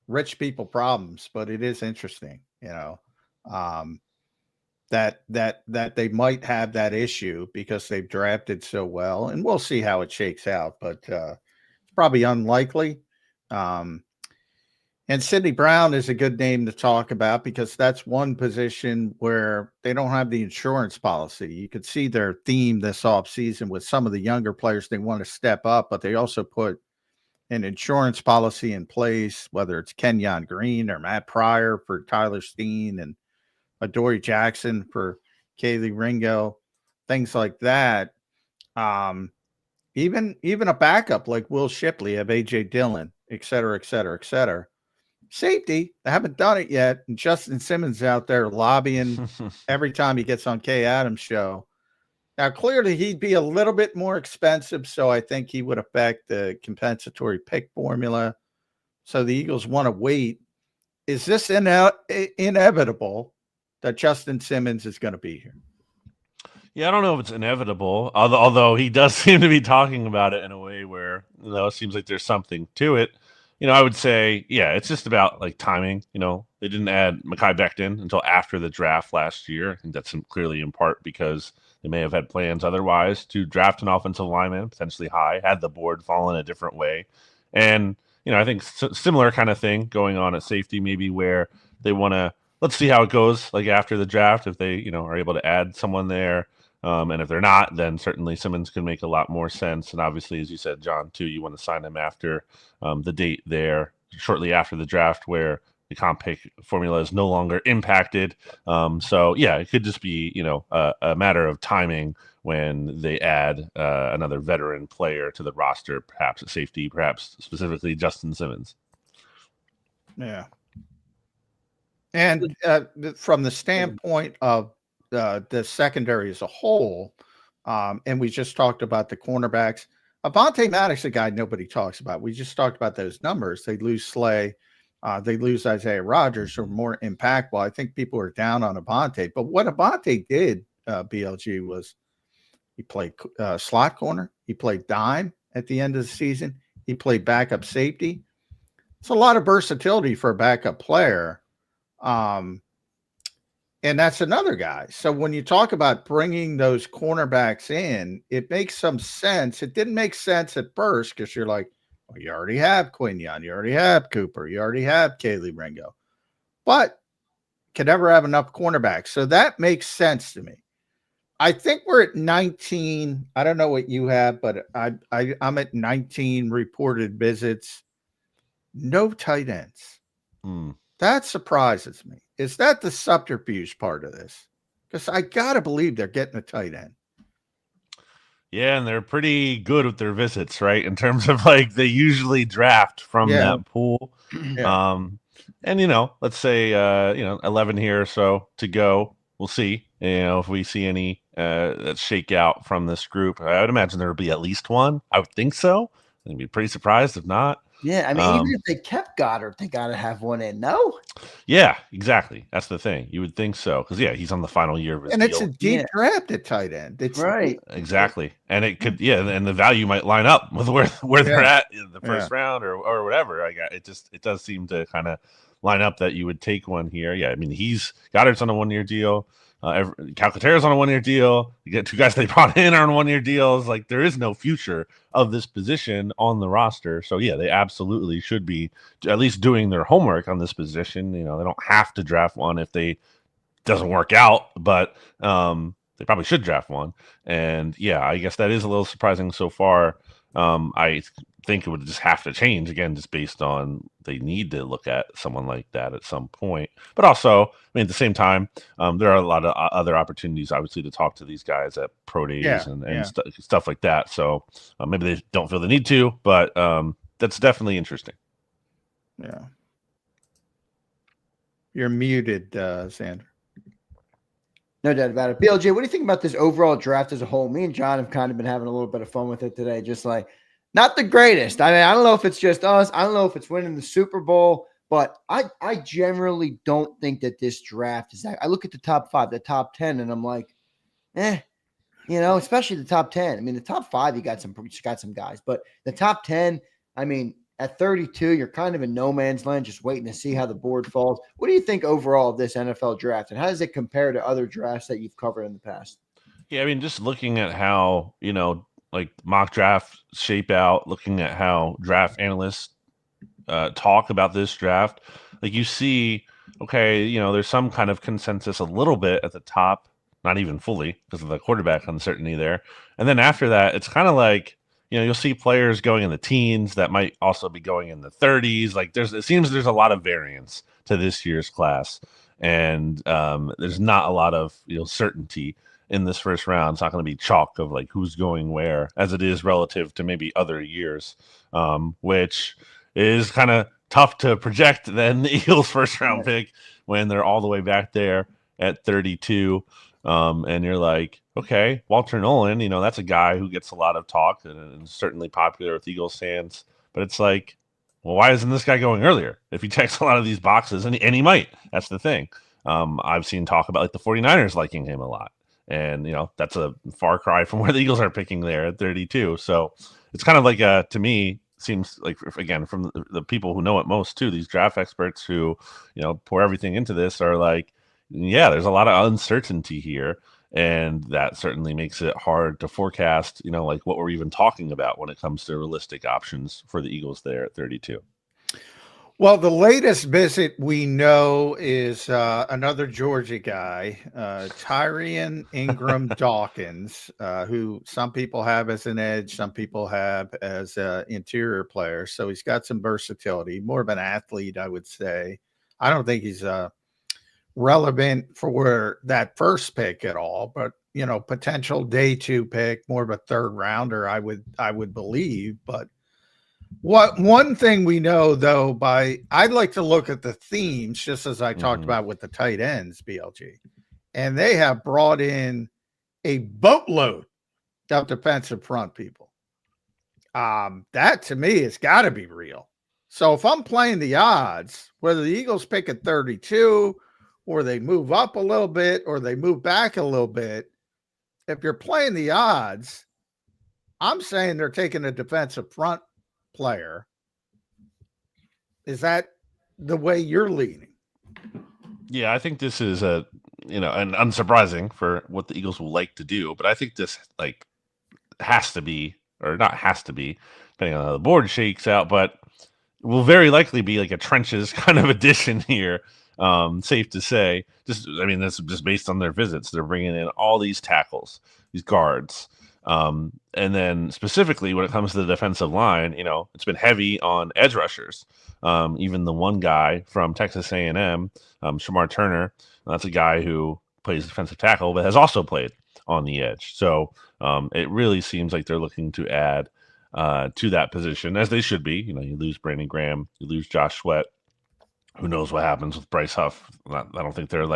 Rich people problems, but it is interesting, that they might have that issue because they've drafted so well, and we'll see how it shakes out, but it's probably unlikely. And Sidney Brown is a good name to talk about because that's one position where they don't have the insurance policy. You could see their theme this offseason with some of the younger players. They want to step up, but they also put an insurance policy in place, whether it's Kenyon Green or Matt Pryor for Tyler Steen and Adoree Jackson for Keely Ringo, things like that. Even a backup like Will Shipley of A.J. Dillon, et cetera, et cetera, et cetera. Safety, they haven't done it yet. And Justin Simmons out there lobbying every time he gets on Kay Adams' show. Now, clearly, he'd be a little bit more expensive, so I think he would affect the compensatory pick formula. So the Eagles want to wait. Is this inevitable that Justin Simmons is going to be here? Yeah, I don't know if it's inevitable, although he does seem to be talking about it in a way where, it seems like there's something to it. I would say, yeah, it's just about like timing. They didn't add Mekhi Becton until after the draft last year. I think that's clearly in part because they may have had plans otherwise to draft an offensive lineman potentially high, had the board fallen a different way. And, I think similar kind of thing going on at safety, maybe where they want to, let's see how it goes like after the draft, if they, are able to add someone there. And if they're not, then certainly Simmons could make a lot more sense. And obviously, as you said, John, too, you want to sign him after the date there, shortly after the draft, where the comp pick formula is no longer impacted. So, yeah, it could just be, a matter of timing when they add another veteran player to the roster, perhaps at safety, perhaps specifically Justin Simmons. Yeah. And from the standpoint of the secondary as a whole, and we just talked about the cornerbacks. Avonte Maddox, a guy nobody talks about. We just talked about those numbers. They lose Slay. They lose Isaiah Rodgers, who are more impactful. I think people are down on Avonte. But what Avonte did, BLG, was he played slot corner. He played dime at the end of the season. He played backup safety. It's a lot of versatility for a backup player. And that's another guy. So when you talk about bringing those cornerbacks in, it makes some sense. It didn't make sense at first because you're like, well, you already have Quinyon, you already have Cooper, you already have Keely Ringo. But can never have enough cornerbacks. So that makes sense to me. I think we're at 19. I don't know what you have, but I'm at 19 reported visits. No tight ends. That surprises me. Is that the subterfuge part of this? Because I got to believe they're getting a tight end. Yeah, and they're pretty good with their visits, right? In terms of like they usually draft from that pool. Yeah. And let's say 11 here or so to go. We'll see. If we see any that shake out from this group. I would imagine there will be at least one. I would think so. I'd be pretty surprised if not. Yeah, I mean, even if they kept Goddard, they got to have one in. No? Yeah, exactly. That's the thing. You would think so. Because, he's on the final year of his deal. And it's a deep draft at tight end. It's right. Exactly. And it could, and the value might line up with where they're at in the first round or whatever. It does seem to kind of line up that you would take one here. Yeah, I mean, Goddard's on a 1-year deal. Calcaterra's on a 1-year deal. You get 2 guys they brought in on 1-year deals. Like there is no future of this position on the roster. So they absolutely should be at least doing their homework on this position. They don't have to draft one if they doesn't work out, but they probably should draft one. And I guess that is a little surprising so far. I think it would just have to change again, just based on they need to look at someone like that at some point. But also, at the same time, there are a lot of other opportunities, obviously, to talk to these guys at pro days and stuff like that. So maybe they don't feel the need to, but that's definitely interesting. Yeah. You're muted, Zander. No doubt about it. BLJ, what do you think about this overall draft as a whole? Me and John have kind of been having a little bit of fun with it today. Just like, not the greatest. I mean, I don't know if it's just us. I don't know if it's winning the Super Bowl, but I generally don't think that this draft is that. I look at the top 5, the top 10, and I'm like, especially the top 10. I mean, the top 5, you got some guys, but the top 10, I mean, at 32, you're kind of in no man's land, just waiting to see how the board falls. What do you think overall of this NFL draft, and how does it compare to other drafts that you've covered in the past? Yeah, I mean, just looking at how, like mock draft shape out, looking at how draft analysts talk about this draft, like you see, okay, there's some kind of consensus a little bit at the top, not even fully because of the quarterback uncertainty there. And then after that, it's kind of like, you'll see players going in the teens that might also be going in the 30s. Like it seems there's a lot of variance to this year's class, and there's not a lot of certainty in this first round. It's not going to be chalk of like who's going where, as it is relative to maybe other years, which is kind of tough to project than the Eagles' first round pick when they're all the way back there at 32. And you're like, okay, Walter Nolan, that's a guy who gets a lot of talk and certainly popular with Eagles fans. But it's like, well, why isn't this guy going earlier? If he checks a lot of these boxes, and he might. That's the thing. I've seen talk about like the 49ers liking him a lot. And, that's a far cry from where the Eagles are picking there at 32. So it's kind of like, to me, seems like, again, from the people who know it most too, these draft experts who, pour everything into this are like, there's a lot of uncertainty here. And that certainly makes it hard to forecast, like what we're even talking about when it comes to realistic options for the Eagles there at 32. Well, the latest visit we know is another Georgia guy, Tyrion Ingram Dawkins, who some people have as an edge, some people have as an interior player. So he's got some versatility, more of an athlete, I would say. I don't think he's relevant for that first pick at all, but potential day 2 pick, more of a 3rd rounder, I would believe. But one thing we know though, I'd like to look at the themes, just as I talked about with the tight ends, BLG, and they have brought in a boatload of defensive front people. That to me has got to be real. So if I'm playing the odds, whether the Eagles pick at 32 or they move up a little bit or they move back a little bit, if you're playing the odds, I'm saying they're taking a defensive front player. Is that the way you're leaning? Yeah, I think this is and unsurprising for what the Eagles will like to do, but I think this has to be, or not has to be, depending on how the board shakes out, but will very likely be like a trenches kind of addition here. Safe to say. That's just based on their visits. They're bringing in all these tackles, these guards. And then specifically when it comes to the defensive line, it's been heavy on edge rushers. Even the one guy from Texas A&M, Shamar Turner, that's a guy who plays defensive tackle, but has also played on the edge. So it really seems like they're looking to add to that position, as they should be. You lose Brandon Graham, you lose Josh Sweat. Who knows what happens with Bryce Huff? I don't think they're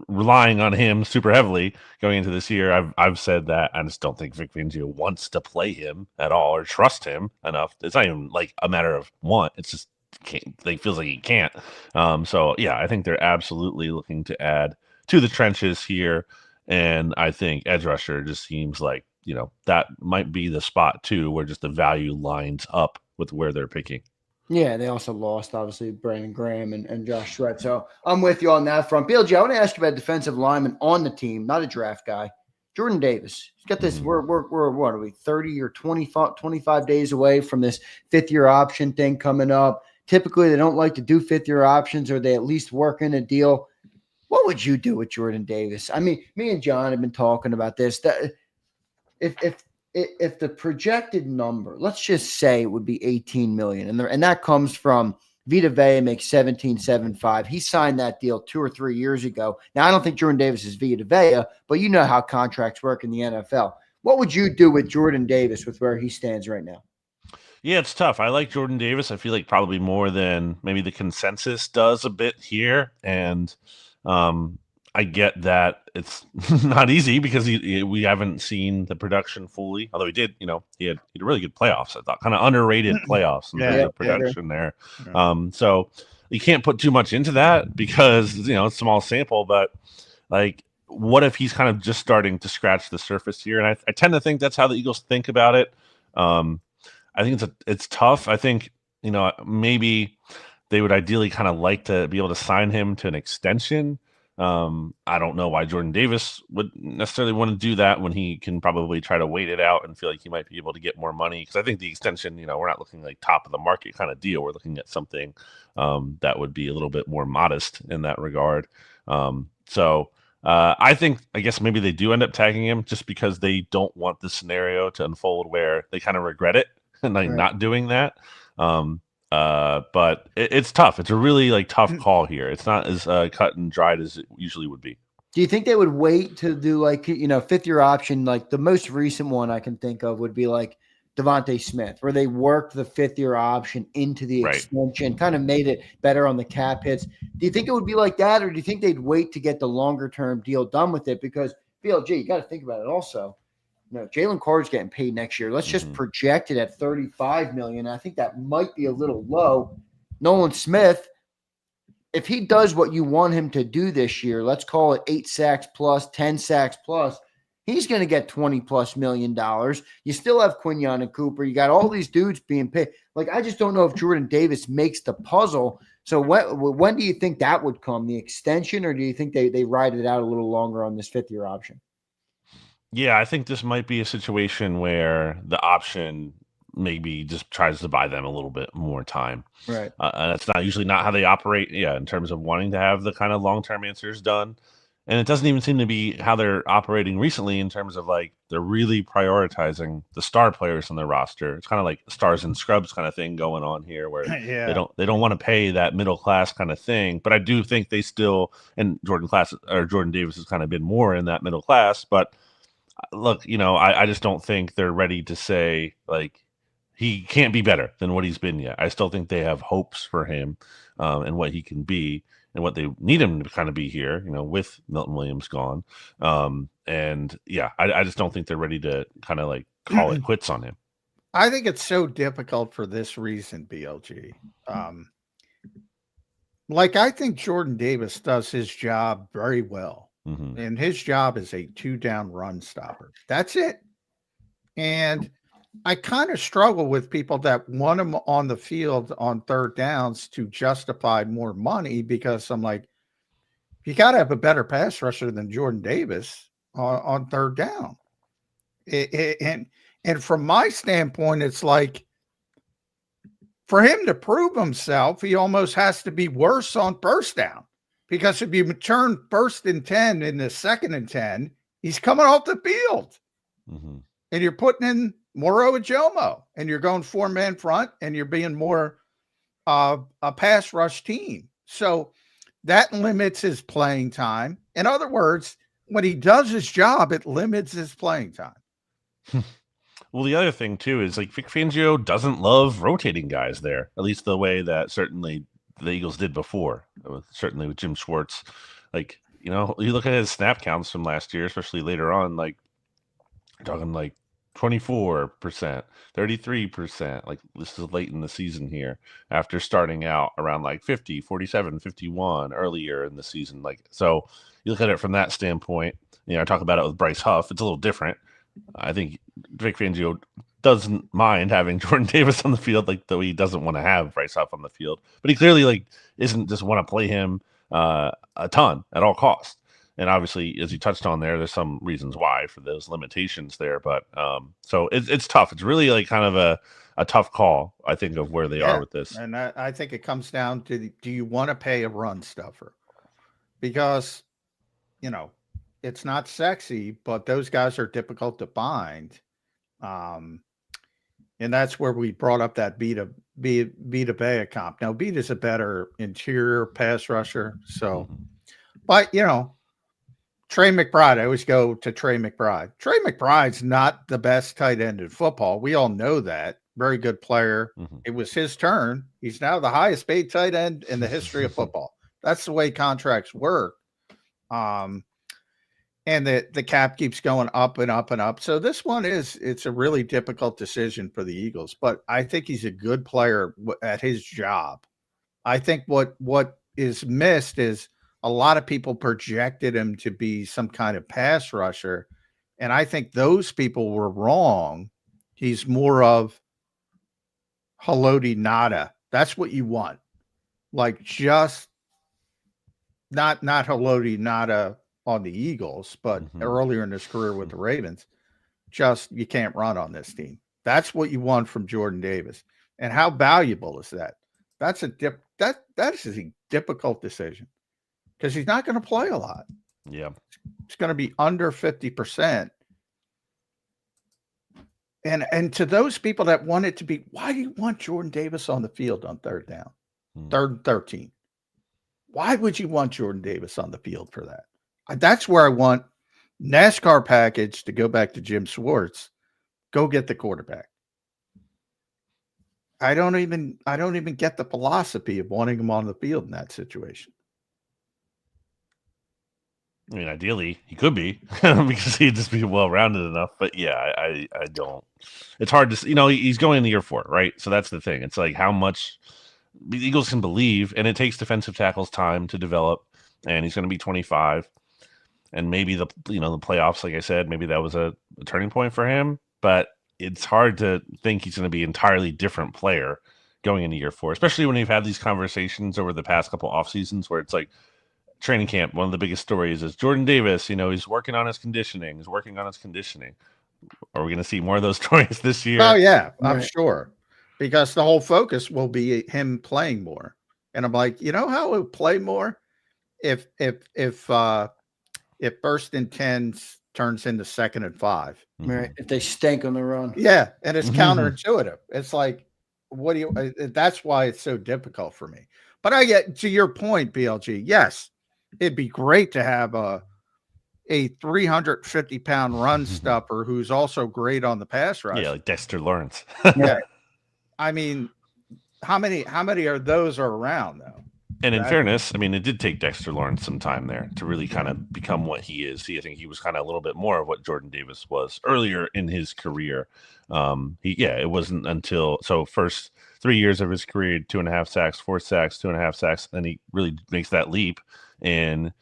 relying on him super heavily going into this year. I've said that. I just don't think Vic Fangio wants to play him at all or trust him enough. It's not even like a matter of want. It's just feels like he can't. So yeah, I think they're absolutely looking to add to the trenches here. And I think edge rusher just seems like, that might be the spot too, where just the value lines up with where they're picking. Yeah, they also lost, obviously, Brandon Graham and Josh Sweat. So I'm with you on that front. BLG, I want to ask you about defensive lineman on the team, not a draft guy. Jordan Davis. He's got this, we're what are we, 30 or 25 days away from this fifth-year option thing coming up. Typically, they don't like to do fifth-year options, or they at least work in a deal. What would you do with Jordan Davis? I mean, me and John have been talking about this. That if the projected number, let's just say it would be $18 million, and that comes from Vita Vea makes $17.75. He signed that deal 2 or 3 years ago. Now, I don't think Jordan Davis is Vita Vea, but you know how contracts work in the NFL. What would you do with Jordan Davis with where he stands right now? Yeah, it's tough. I like Jordan Davis. I feel like probably more than maybe the consensus does a bit here. And I get that it's not easy because we haven't seen the production fully. Although he did, he had really good playoffs. I thought kind of underrated playoffs in terms of production there. Yeah. So you can't put too much into that because it's a small sample. But like, what if he's kind of just starting to scratch the surface here? And I tend to think that's how the Eagles think about it. I think it's tough. I think maybe they would ideally kind of like to be able to sign him to an extension. I don't know why Jordan Davis would necessarily want to do that when he can probably try to wait it out and feel like he might be able to get more money. Because I think the extension, we're not looking like top of the market kind of deal. We're looking at something that would be a little bit more modest in that regard. I guess maybe they do end up tagging him just because they don't want the scenario to unfold where they kind of regret it and not doing that. But it's tough. It's a really tough call here. It's not as cut and dried as it usually would be. Do you think they would wait to do fifth-year option? Like the most recent one I can think of would be like Devontae Smith, where they worked the fifth-year option into the extension, kind of made it better on the cap hits. Do you think it would be like that, or do you think they'd wait to get the longer-term deal done with it? Because BLG, you got to think about it also. Jalen Carter's getting paid next year. Let's just project it at $35 million. I think that might be a little low. Nolan Smith, if he does what you want him to do this year, let's call it 8 sacks plus, 10 sacks plus, he's going to get $20+ million. You still have Quinyon and Cooper. You got all these dudes being paid. I just don't know if Jordan Davis makes the puzzle. So when do you think that would come, the extension, or do you think they ride it out a little longer on this fifth-year option? Yeah, I think this might be a situation where the option maybe just tries to buy them a little bit more time. Right. And that's usually not how they operate, in terms of wanting to have the kind of long-term answers done. And it doesn't even seem to be how they're operating recently in terms of they're really prioritizing the star players on their roster. It's kind of like stars and scrubs kind of thing going on here where they don't want to pay that middle class kind of thing. But I do think they still, and Jordan Davis has kind of been more in that middle class, but look, I just don't think they're ready to say he can't be better than what he's been yet. I still think they have hopes for him and what he can be and what they need him to kind of be here, with Milton Williams gone. I just don't think they're ready to kind of call it quits on him. I think it's so difficult for this reason, BLG. I think Jordan Davis does his job very well. Mm-hmm. And his job is a 2-down run stopper. That's it. And I kind of struggle with people that want him on the field on third downs to justify more money, because I'm like, you got to have a better pass rusher than Jordan Davis on third down. And from my standpoint, it's for him to prove himself, he almost has to be worse on first down, because if you turn 1st and 10 into 2nd and 10, he's coming off the field. Mm-hmm. And you're putting in Moro and Jomo, and you're going 4-man front, and you're being more a pass rush team. So that limits his playing time. In other words, when he does his job, it limits his playing time. Well, the other thing too is like Vic Fangio doesn't love rotating guys there, at least the way that certainly the Eagles did before, certainly with Jim Schwartz. Like, you know, you look at his snap counts from last year, especially later on, like you're talking like 24%, 33%. Like this is late in the season here after starting out around like 50, 47, 51 earlier in the season. Like, so you look at it from that standpoint, you know, I talk about it with Bryce Huff. It's a little different. I think Vic Fangio doesn't mind having Jordan Davis on the field, like though he doesn't want to have Bryce Huff on the field, but he clearly like isn't just want to play him a ton at all costs. And obviously, as you touched on there's some reasons why for those limitations there. But so it's tough. It's really like kind of a tough call, I think, of where they are with this. And I think it comes down to, do you want to pay a run stuffer? Because, you know, it's not sexy, but those guys are difficult to find. And that's where we brought up that Vita Vea comp. Now, Vita's a better interior pass rusher. So, but, you know, Trey McBride, I always go to Trey McBride. Trey McBride's not the best tight end in football. We all know that. Very good player. It was his turn. He's now the highest paid tight end in the history of football. That's the way contracts work. And the cap keeps going up and up and up. So this one it's a really difficult decision for the Eagles, but I think he's a good player at his job. I think what is missed is a lot of people projected him to be some kind of pass rusher, and I think those people were wrong. He's more of Haloti Ngata. That's what you want. Like, just not Haloti Ngata on the Eagles, but earlier in his career with the Ravens. Just, you can't run on this team. That's what you want from Jordan Davis. And how valuable is that? That is a difficult decision, because he's not going to play a lot. Yeah. It's going to be under 50%. And to those people that want it to be, why do you want Jordan Davis on the field on 3rd down, 3rd and 13? Why would you want Jordan Davis on the field for that? That's where I want NASCAR package, to go back to Jim Schwartz. Go get the quarterback. I don't even get the philosophy of wanting him on the field in that situation. I mean, ideally he could be because he'd just be well-rounded enough. But yeah, I don't. It's hard to, you know, he's going in the year 4, right? So that's the thing. It's like how much the Eagles can believe, and it takes defensive tackles time to develop. And he's going to be 25, and maybe the playoffs, like I said, maybe that was a turning point for him. But it's hard to think he's going to be an entirely different player going into year 4, especially when you've had these conversations over the past couple off seasons where it's like, training camp, one of the biggest stories is Jordan Davis, you know, he's working on his conditioning. Are we going to see more of those stories this year? Oh, yeah, I'm sure. Because the whole focus will be him playing more. And I'm like, you know how he'll play more? If 1st and 10 turns into 2nd and 5. Right. If they stink on the run. Yeah. And it's counterintuitive. It's like, that's why it's so difficult for me. But I get to your point, BLG. Yes. It'd be great to have a 350-pound run stuffer who's also great on the pass rush. Yeah, like Dexter Lawrence. Yeah. I mean, how many are those around, though? And in fairness, I mean, it did take Dexter Lawrence some time there to really kind of become what he is. I think he was kind of a little bit more of what Jordan Davis was earlier in his career. It wasn't until first 3 years of his career, 2.5 sacks, 4 sacks, 2.5 sacks. Then he really makes that leap in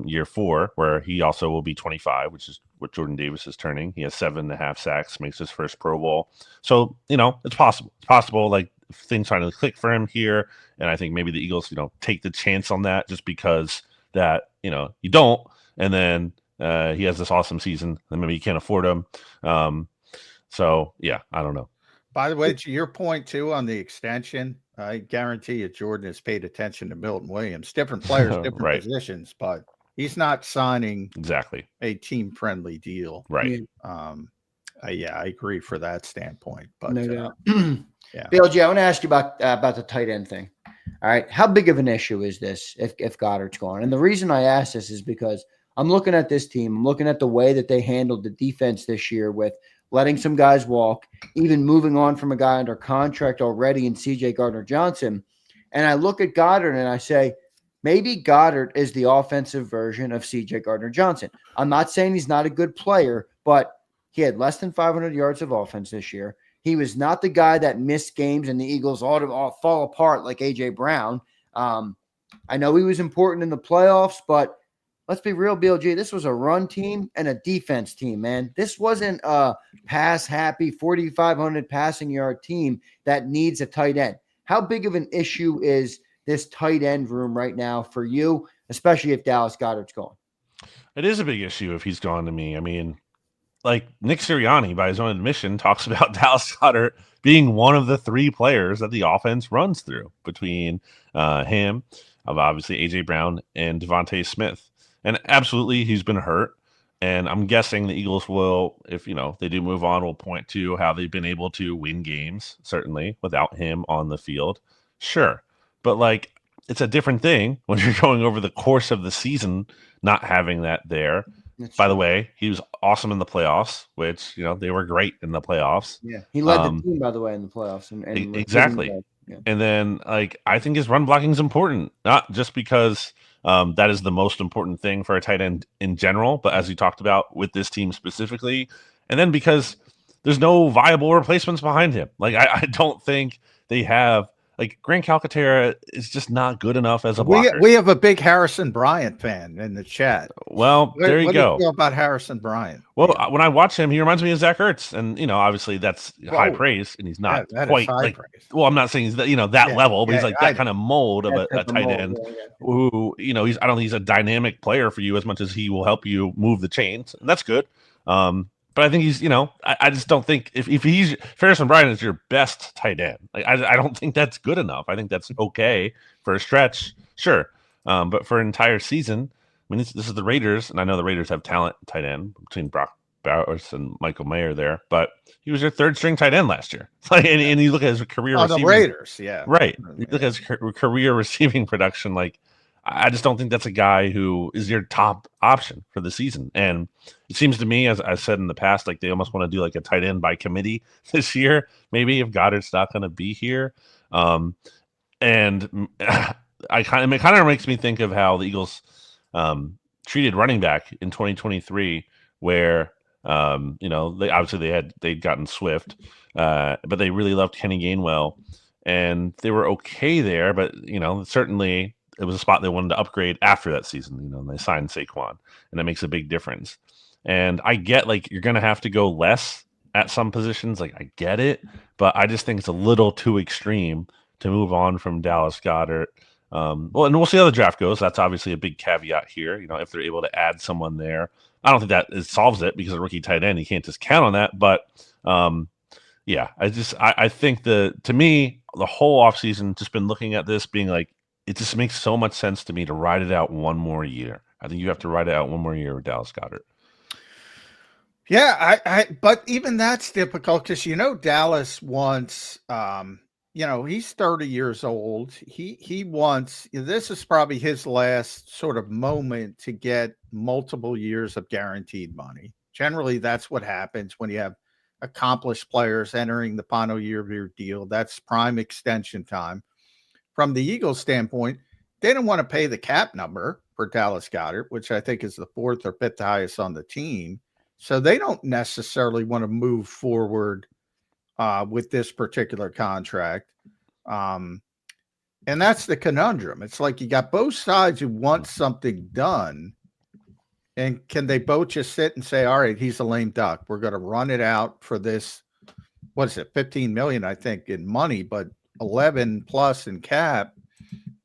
year 4, where he also will be 25, which is what Jordan Davis is turning. He has 7.5 sacks, makes his first Pro Bowl. So, you know, it's possible. It's possible, like, things trying to click for him here. And I think maybe the Eagles, you know, take the chance on that just because that, you know, you don't. And then he has this awesome season, and maybe you can't afford him. So, yeah, I don't know. By the way, to your point too on the extension, I guarantee you Jordan has paid attention to Milton Williams. Different players, different Right. positions, but he's not signing Exactly. a team-friendly deal. Right. Yeah, I agree for that standpoint. But No doubt. yeah. BLG, I want to ask you about the tight end thing. All right. How big of an issue is this if Goddard's gone? And the reason I ask this is because I'm looking at this team. I'm looking at the way that they handled the defense this year with letting some guys walk, even moving on from a guy under contract already in CJ Gardner-Johnson. And I look at Goddard and I say, maybe Goddard is the offensive version of CJ Gardner-Johnson. I'm not saying he's not a good player, but he had less than 500 yards of offense this year. He was not the guy that missed games and the Eagles all fall apart like A.J. Brown. I know he was important in the playoffs, but let's be real, BLG. This was a run team and a defense team, man. This wasn't a pass-happy 4,500 passing yard team that needs a tight end. How big of an issue is this tight end room right now for you, especially if Dallas Goedert's gone? It is a big issue if he's gone to me. I mean, like Nick Sirianni, by his own admission, talks about Dallas Goedert being one of the three players that the offense runs through between him, obviously A.J. Brown, and Devontae Smith. And absolutely, he's been hurt. And I'm guessing the Eagles will, if they do move on, will point to how they've been able to win games, certainly, without him on the field. Sure. But, it's a different thing when you're going over the course of the season, not having that there. By the way, he was awesome in the playoffs, which, they were great in the playoffs. Yeah, he led the team, by the way, in the playoffs. And exactly. Yeah. And then, I think his run blocking is important, not just because that is the most important thing for a tight end in general, but as you talked about with this team specifically, and then because there's no viable replacements behind him. I don't think they have. Grant Calcaterra is just not good enough as a blocker. We have a big Harrison Bryant fan in the chat. Well, there you go. What do you feel about Harrison Bryant? Well, when I watch him, he reminds me of Zach Ertz, and obviously that's high praise, and he's not quite praise. Well, I'm not saying he's that that level, but he's that kind of mold of a tight end who I don't think he's a dynamic player for you as much as he will help you move the chains, and that's good. But I think he's, I just don't think if Harrison Bryant is your best tight end, I don't think that's good enough. I think that's okay for a stretch, sure. But for an entire season, I mean, this is the Raiders, and I know the Raiders have talent tight end between Brock Bowers and Michael Mayer there, but he was your third string tight end last year. And you look at his career on the Raiders, yeah. Right. You look at his career receiving production, I just don't think that's a guy who is your top option for the season. And it seems to me, as I said in the past, they almost want to do a tight end by committee this year, maybe if Goddard's not going to be here. And it kind of makes me think of how the Eagles treated running back in 2023, where they'd gotten Swift, but they really loved Kenny Gainwell, and they were okay there, but certainly it was a spot they wanted to upgrade after that season, and they signed Saquon, and that makes a big difference. And I get you're going to have to go less at some positions. I get it, but I just think it's a little too extreme to move on from Dallas Goedert. And we'll see how the draft goes. That's obviously a big caveat here. If they're able to add someone there, I don't think that solves it because a rookie tight end, you can't just count on that. But yeah, I think to me, the whole offseason, just been looking at this being it just makes so much sense to me to ride it out one more year. I think you have to ride it out one more year with Dallas Goedert. Yeah, but even that's difficult because Dallas wants he's 30 years old. He wants, this is probably his last sort of moment to get multiple years of guaranteed money. Generally, that's what happens when you have accomplished players entering the final year of your deal. That's prime extension time. From the Eagles standpoint, they don't want to pay the cap number for Dallas Goedert, which I think is the fourth or fifth highest on the team. So they don't necessarily want to move forward with this particular contract. And that's the conundrum. It's you got both sides who want something done. And can they both just sit and say, all right, he's a lame duck. We're going to run it out for this. What is it? $15 million, I think, in money, but 11 plus in cap.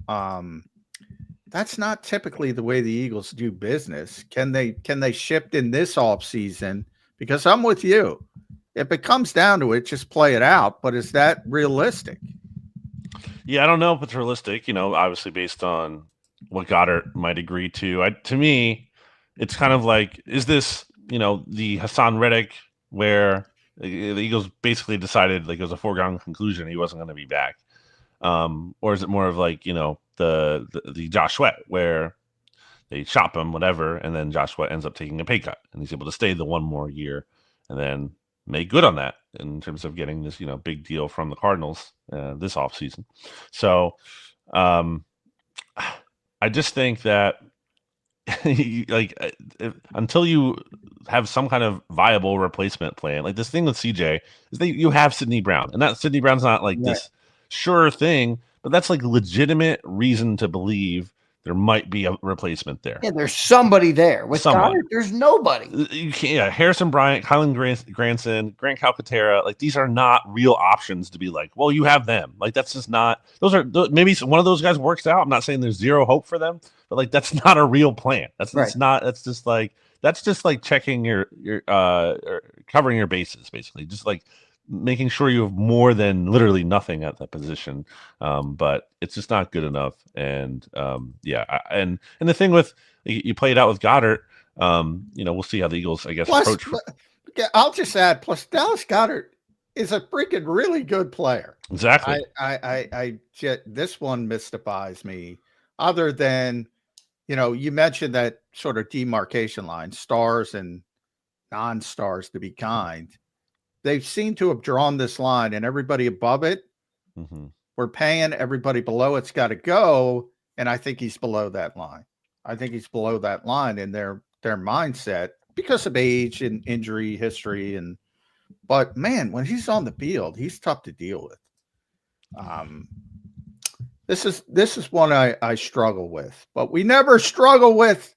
That's not typically the way the Eagles do business. Can they shift in this offseason? Because I'm with you. if it comes down to it, just play it out. But is that realistic? Yeah, I don't know if it's realistic, obviously based on what Goddard might agree to. To me, it's kind of like, is this, the Hassan Reddick where the Eagles basically decided like it was a foregone conclusion he wasn't going to be back? Or is it more of like, the Josh Sweat where they chop him, whatever, and then Josh Sweat ends up taking a pay cut and he's able to stay the one more year and then make good on that in terms of getting this, big deal from the Cardinals this offseason. So I just think that until you have some kind of viable replacement plan, like this thing with CJ is that you have Sidney Brown, and that Sidney Brown's not like this sure thing, but that's like legitimate reason to believe there might be a replacement there. Yeah, there's somebody there. With Goddard, there's nobody. You can't. Yeah, Harrison Bryant, Kylan Granson, Grant Calcaterra. Like these are not real options to be like, well, you have them. Like that's just not. Those are maybe one of those guys works out. I'm not saying there's zero hope for them, but like that's not a real plan. That's not. That's just like checking your or covering your bases, basically. Just like making sure you have more than literally nothing at that position. But it's just not good enough. And and the thing with you play it out with Goddard, we'll see how the Eagles, I guess, approach. I'll just add, plus Dallas Goedert is a freaking really good player. Exactly. This one mystifies me other than, you mentioned that sort of demarcation line, stars and non-stars to be kind. They seem to have drawn this line, and everybody above it, we're paying. Everybody below it's got to go, and I think he's below that line. I think he's below that line in their mindset because of age and injury history. But man, when he's on the field, he's tough to deal with. This is one I struggle with, but we never struggle with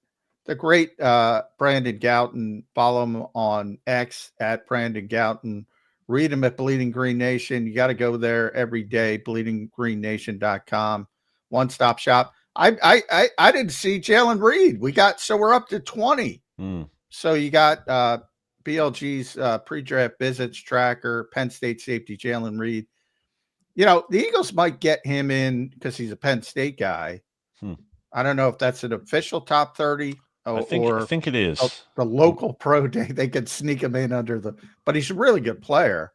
the great Brandon Goutton. Follow him on X at Brandon Goutton. Read him at Bleeding Green Nation. You got to go there every day, bleedinggreennation.com. One-stop shop. I didn't see Jalen Reed. We're up to 20. So you got BLG's pre-draft visits tracker, Penn State safety Jalen Reed. The Eagles might get him in because he's a Penn State guy. I don't know if that's an official top 30. I think it is the local pro day. They could sneak him in but he's a really good player,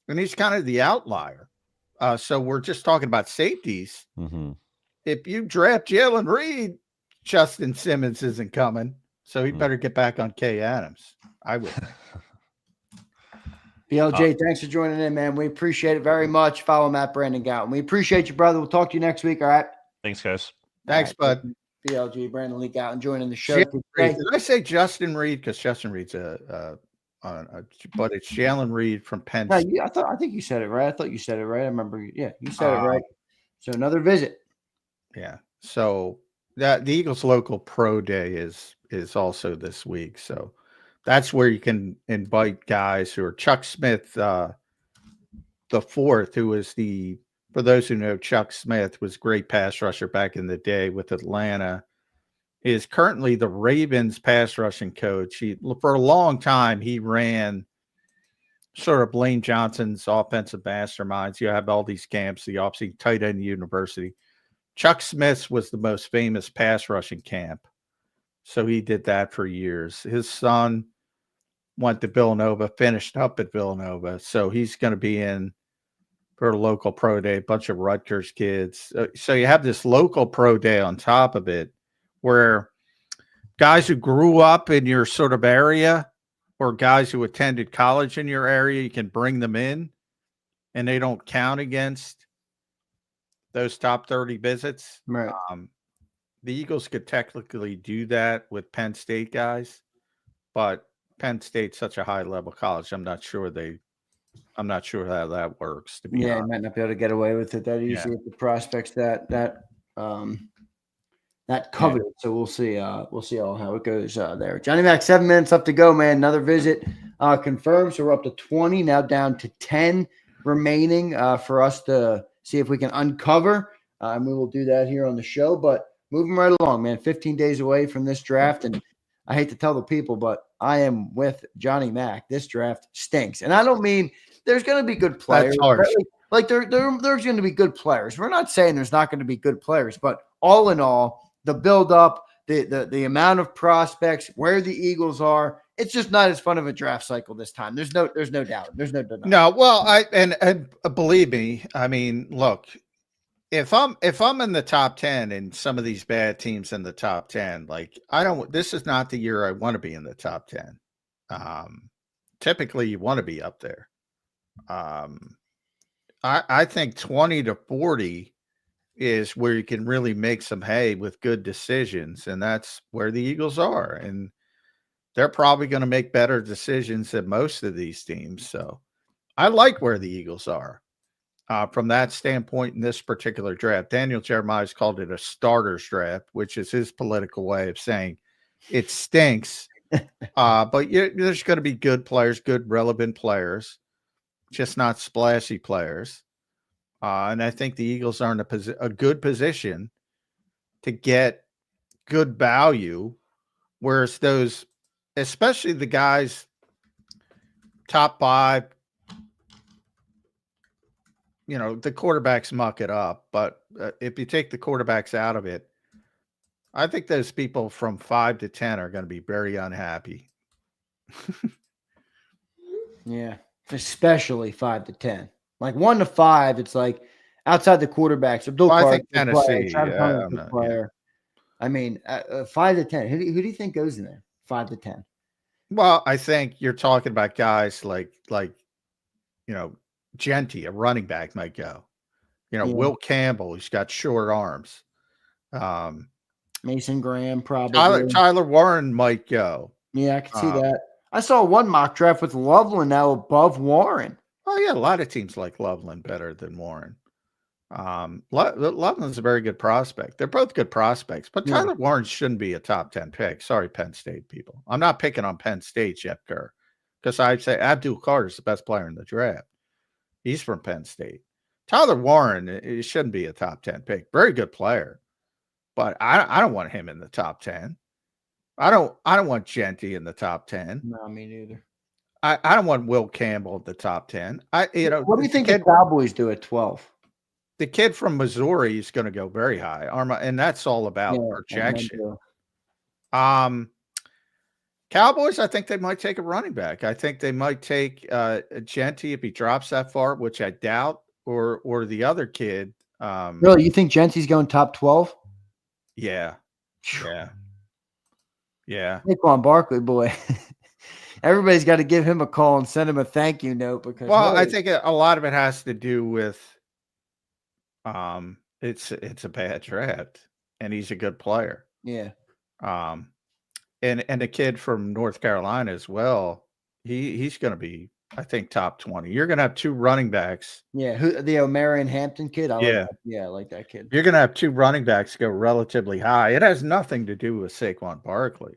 and he's kind of the outlier. So we're just talking about safeties. If you draft Jalen Reed, Justin Simmons isn't coming, so he better get back on Kay Adams. I would. BLJ, thanks for joining in, man. We appreciate it very much. Follow him at Brandon Goutton. We appreciate you, brother. We'll talk to you next week. All right. Thanks, guys. Thanks, bud. BLG, Brandon Lee Goutton joining the show. Did I say Justin Reed? Because Justin Reed's but it's Jalen Reed from Penn State. I think you said it right. I thought you said it right. I remember. Yeah, you said it right. So another visit. Yeah. So the Eagles local pro day is also this week. So that's where you can invite guys who are Chuck Smith, the fourth, who is for those who know, Chuck Smith was a great pass rusher back in the day with Atlanta, is currently the Ravens pass rushing coach. For a long time, he ran sort of Lane Johnson's offensive masterminds. You have all these camps, the offseason tight end university. Chuck Smith was the most famous pass rushing camp. So he did that for years. His son went to Villanova, finished up at Villanova. So he's going to be in for a local pro day, a bunch of Rutgers kids. So you have this local pro day on top of it where guys who grew up in your sort of area or guys who attended college in your area, you can bring them in and they don't count against those top 30 visits. Right. The Eagles could technically do that with Penn State guys, but Penn State's such a high level college. I'm not sure how that works. To be honest. You might not be able to get away with it that easy with the prospects that coveted. Yeah. So we'll see how it goes there. Johnny Mac, 7 minutes up to go, man. Another visit confirmed. So we're up to 20, now down to 10 remaining for us to see if we can uncover. And we will do that here on the show. But moving right along, man. 15 days away from this draft, and I hate to tell the people, but I am with Johnny Mac. This draft stinks. And I don't mean there's going to be good players. That's harsh. Like there's going to be good players. We're not saying there's not going to be good players, but all in all, the build-up, the amount of prospects, where the Eagles are, it's just not as fun of a draft cycle this time. There's no doubt. There's no denying. No, well, and believe me, I mean, look, if I'm in the top 10 and some of these bad teams in the top 10, like this is not the year I want to be in the top 10. Typically you want to be up there. I think 20 to 40 is where you can really make some hay with good decisions. And that's where the Eagles are. And they're probably going to make better decisions than most of these teams. So I like where the Eagles are from that standpoint in this particular draft. Daniel Jeremiah's called it a starter's draft, which is his political way of saying it stinks. But there's going to be good players, good relevant players, just not splashy players. And I think the Eagles are in a good position to get good value, whereas those, especially the guys top 5, the quarterbacks muck it up. But if you take the quarterbacks out of it, I think those people from 5 to 10 are going to be very unhappy. Yeah, especially 5 to 10. Like 1 to 5, it's like outside the quarterbacks. I think Tennessee. Player. I mean, 5 to 10. Who do you think goes in there? 5 to 10. Well, I think you're talking about guys like Genty, a running back might go. Will Campbell, he's got short arms. Mason Graham, probably. Tyler Warren might go. Yeah, I can see that. I saw one mock draft with Loveland now above Warren. Oh, yeah, a lot of teams like Loveland better than Warren. Loveland's a very good prospect. They're both good prospects, but Tyler Warren shouldn't be a top 10 pick. Sorry, Penn State people. I'm not picking on Penn State, Jeff Kerr, because I'd say Abdul Carter's the best player in the draft. He's from Penn State. Tyler Warren, it shouldn't be a top 10 pick. Very good player, but I don't want him in the top 10. I don't want Genty in the top 10. No, me neither. I don't want Will Campbell at the top 10. What do you think the Cowboys do at 12? The kid from Missouri is going to go very high. And that's all about projection. Cowboys, I think they might take a running back. I think they might take Genty if he drops that far, which I doubt, or the other kid. Really, you think Genty's going top 12? Yeah. Saquon Barkley, boy. Everybody's got to give him a call and send him a thank you note because. Well, I think a lot of it has to do with it's a bad draft, and he's a good player. Yeah. And the kid from North Carolina as well. He's going to be, I think, top 20. You're going to have 2 running backs. Yeah, the Omarion Hampton kid. I like that kid. You're going to have 2 running backs go relatively high. It has nothing to do with Saquon Barkley.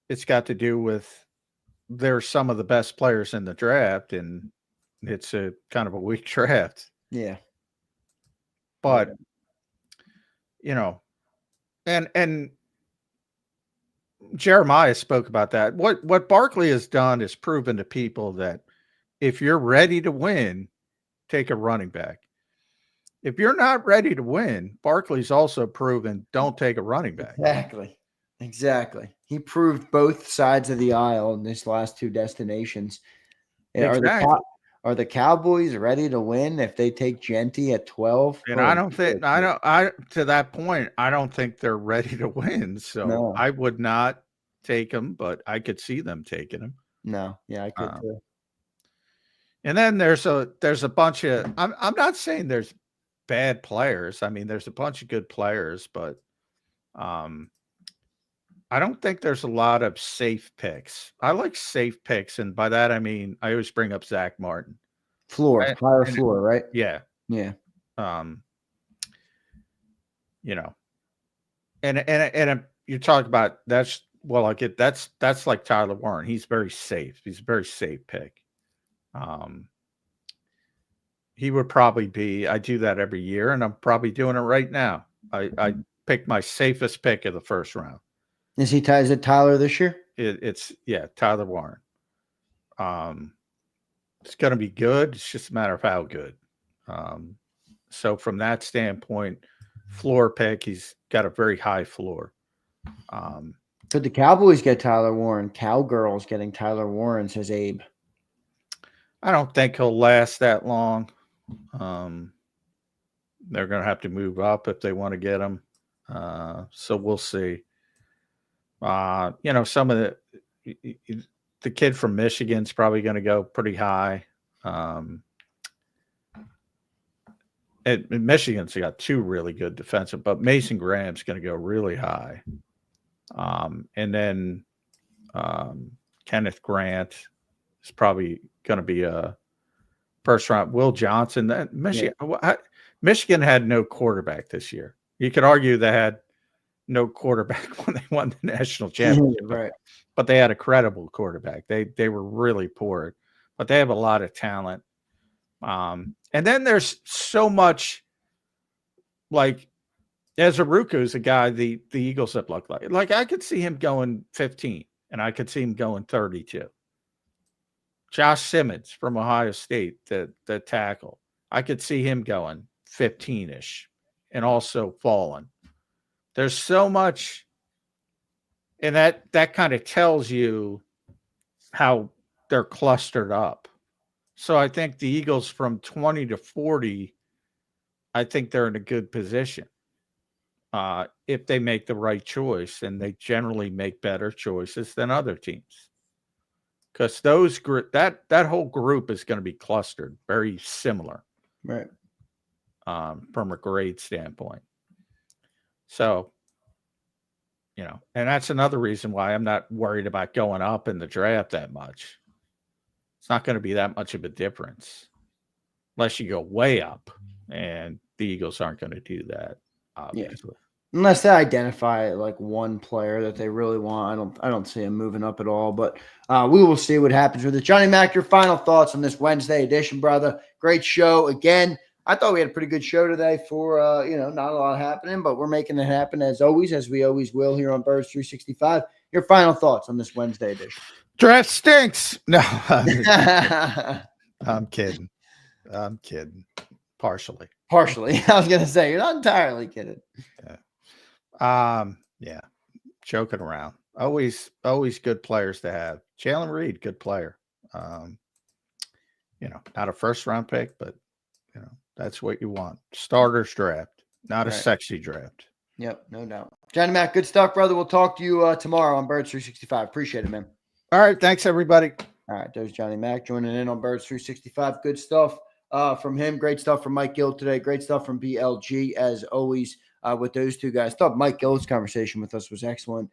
It's got to do with they're some of the best players in the draft, and it's a kind of a weak draft. Yeah. But, and Jeremiah spoke about that. What Barkley has done is proven to people that if you're ready to win, take a running back. If you're not ready to win, Barkley's also proven don't take a running back. Exactly. He proved both sides of the aisle in these last 2 destinations. Exactly. Are the Cowboys ready to win if they take Genty at 12? And I don't think to that point, I don't think they're ready to win. So I would not take them, but I could see them taking them. No, yeah, I could too. And then there's a bunch of I'm not saying there's bad players. I mean, there's a bunch of good players, but I don't think there's a lot of safe picks. I like safe picks, and by that I mean I always bring up Zach Martin. Higher floor, right? Yeah. Yeah. And you talk about that's like Tyler Warren. He's very safe. He's a very safe pick. He would probably be. I do that every year, and I'm probably doing it right now. I picked my safest pick of the first round. Is it Tyler this year? It's Tyler Warren. It's going to be good. It's just a matter of how good. So from that standpoint, floor pick, he's got a very high floor. Could the Cowboys get Tyler Warren? Cowgirls getting Tyler Warren, says Abe. I don't think he'll last that long. They're going to have to move up if they want to get him. So we'll see. Some of the kid from Michigan's probably going to go pretty high. And Michigan's got two really good defensive, but Mason Graham's going to go really high. And then Kenneth Grant is probably going to be a first round. Will Johnson. Michigan had no quarterback this year. You could argue they had no quarterback when they won the national championship, right? But they had a credible quarterback. They were really poor, but they have a lot of talent. And then there's so much, like Ezeruku is a guy the Eagles have looked like. Like I could see him going 15, and I could see him going 32. Josh Simmons from Ohio State, the tackle, I could see him going 15-ish and also falling. There's so much, and that kind of tells you how they're clustered up. So I think the Eagles from 20 to 40, I think they're in a good position if they make the right choice, and they generally make better choices than other teams. Because that whole group is going to be clustered, very similar, right? From a grade standpoint. So, and that's another reason why I'm not worried about going up in the draft that much. It's not going to be that much of a difference unless you go way up, and the Eagles aren't going to do that, obviously. Yeah. Unless they identify like one player that they really want. I don't see him moving up at all, but we will see what happens with it. Johnny Mac, your final thoughts on this Wednesday edition, brother. Great show. Again, I thought we had a pretty good show today for, not a lot happening, but we're making it happen as always, as we always will here on Birds 365. Your final thoughts on this Wednesday edition. Draft stinks. No, I'm kidding. Partially. I was going to say, you're not entirely kidding. Yeah. Joking around. Always good players to have. Jalen Reed, good player. Not a first round pick, but that's what you want. Starters draft, not a sexy draft. Yep, no doubt. Johnny Mac, good stuff, brother. We'll talk to you tomorrow on Birds 365. Appreciate it, man. All right. Thanks, everybody. All right. There's Johnny Mac joining in on Birds 365. Good stuff from him. Great stuff from Mike Gill today. Great stuff from BLG, as always, with those two guys. I thought Mike Gill's conversation with us was excellent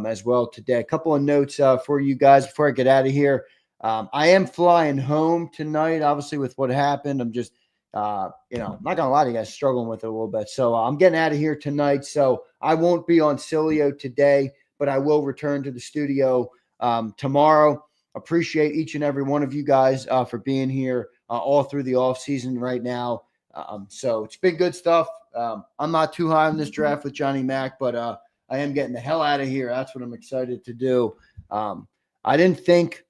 as well today. A couple of notes for you guys before I get out of here. I am flying home tonight, obviously, with what happened. I'm just, I'm not going to lie to you guys, struggling with it a little bit. So I'm getting out of here tonight. So I won't be on Cilio today, but I will return to the studio tomorrow. Appreciate each and every one of you guys for being here all through the off season right now. So it's been good stuff. I'm not too high on this draft with Johnny Mac, but I am getting the hell out of here. That's what I'm excited to do. I didn't think,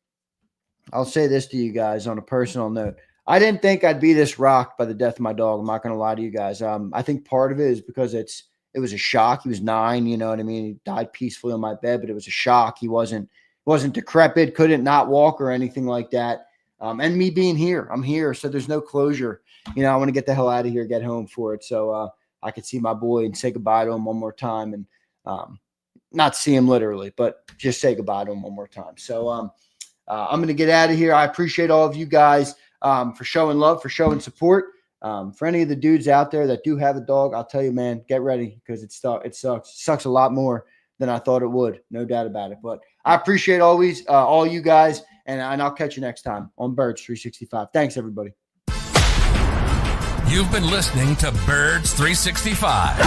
I'll say this to you guys on a personal note. I didn't think I'd be this rocked by the death of my dog. I'm not going to lie to you guys. I think part of it is because it was a shock. He was 9, you know what I mean? He died peacefully on my bed, but it was a shock. He wasn't decrepit, couldn't not walk or anything like that. And me being here, I'm here, so there's no closure. I want to get the hell out of here, get home for it. So I could see my boy and say goodbye to him one more time, and not see him literally, but just say goodbye to him one more time. So I'm going to get out of here. I appreciate all of you guys for showing love, for showing support. For any of the dudes out there that do have a dog, I'll tell you, man, get ready, because it sucks. It sucks a lot more than I thought it would. No doubt about it. But I appreciate always all you guys, and I'll catch you next time on Birds 365. Thanks, everybody. You've been listening to Birds 365.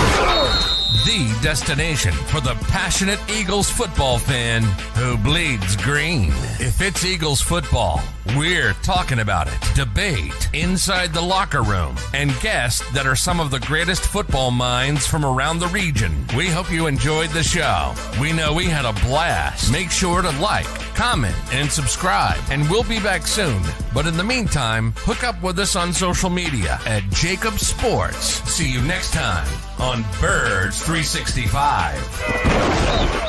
the destination for the passionate Eagles football fan who bleeds green. If it's Eagles football, we're talking about it. Debate, inside the locker room, and guests that are some of the greatest football minds from around the region. We hope you enjoyed the show. We know we had a blast. Make sure to like, comment, and subscribe, and we'll be back soon. But in the meantime, hook up with us on social media at JAKIB Sports. See you next time on Birds 365.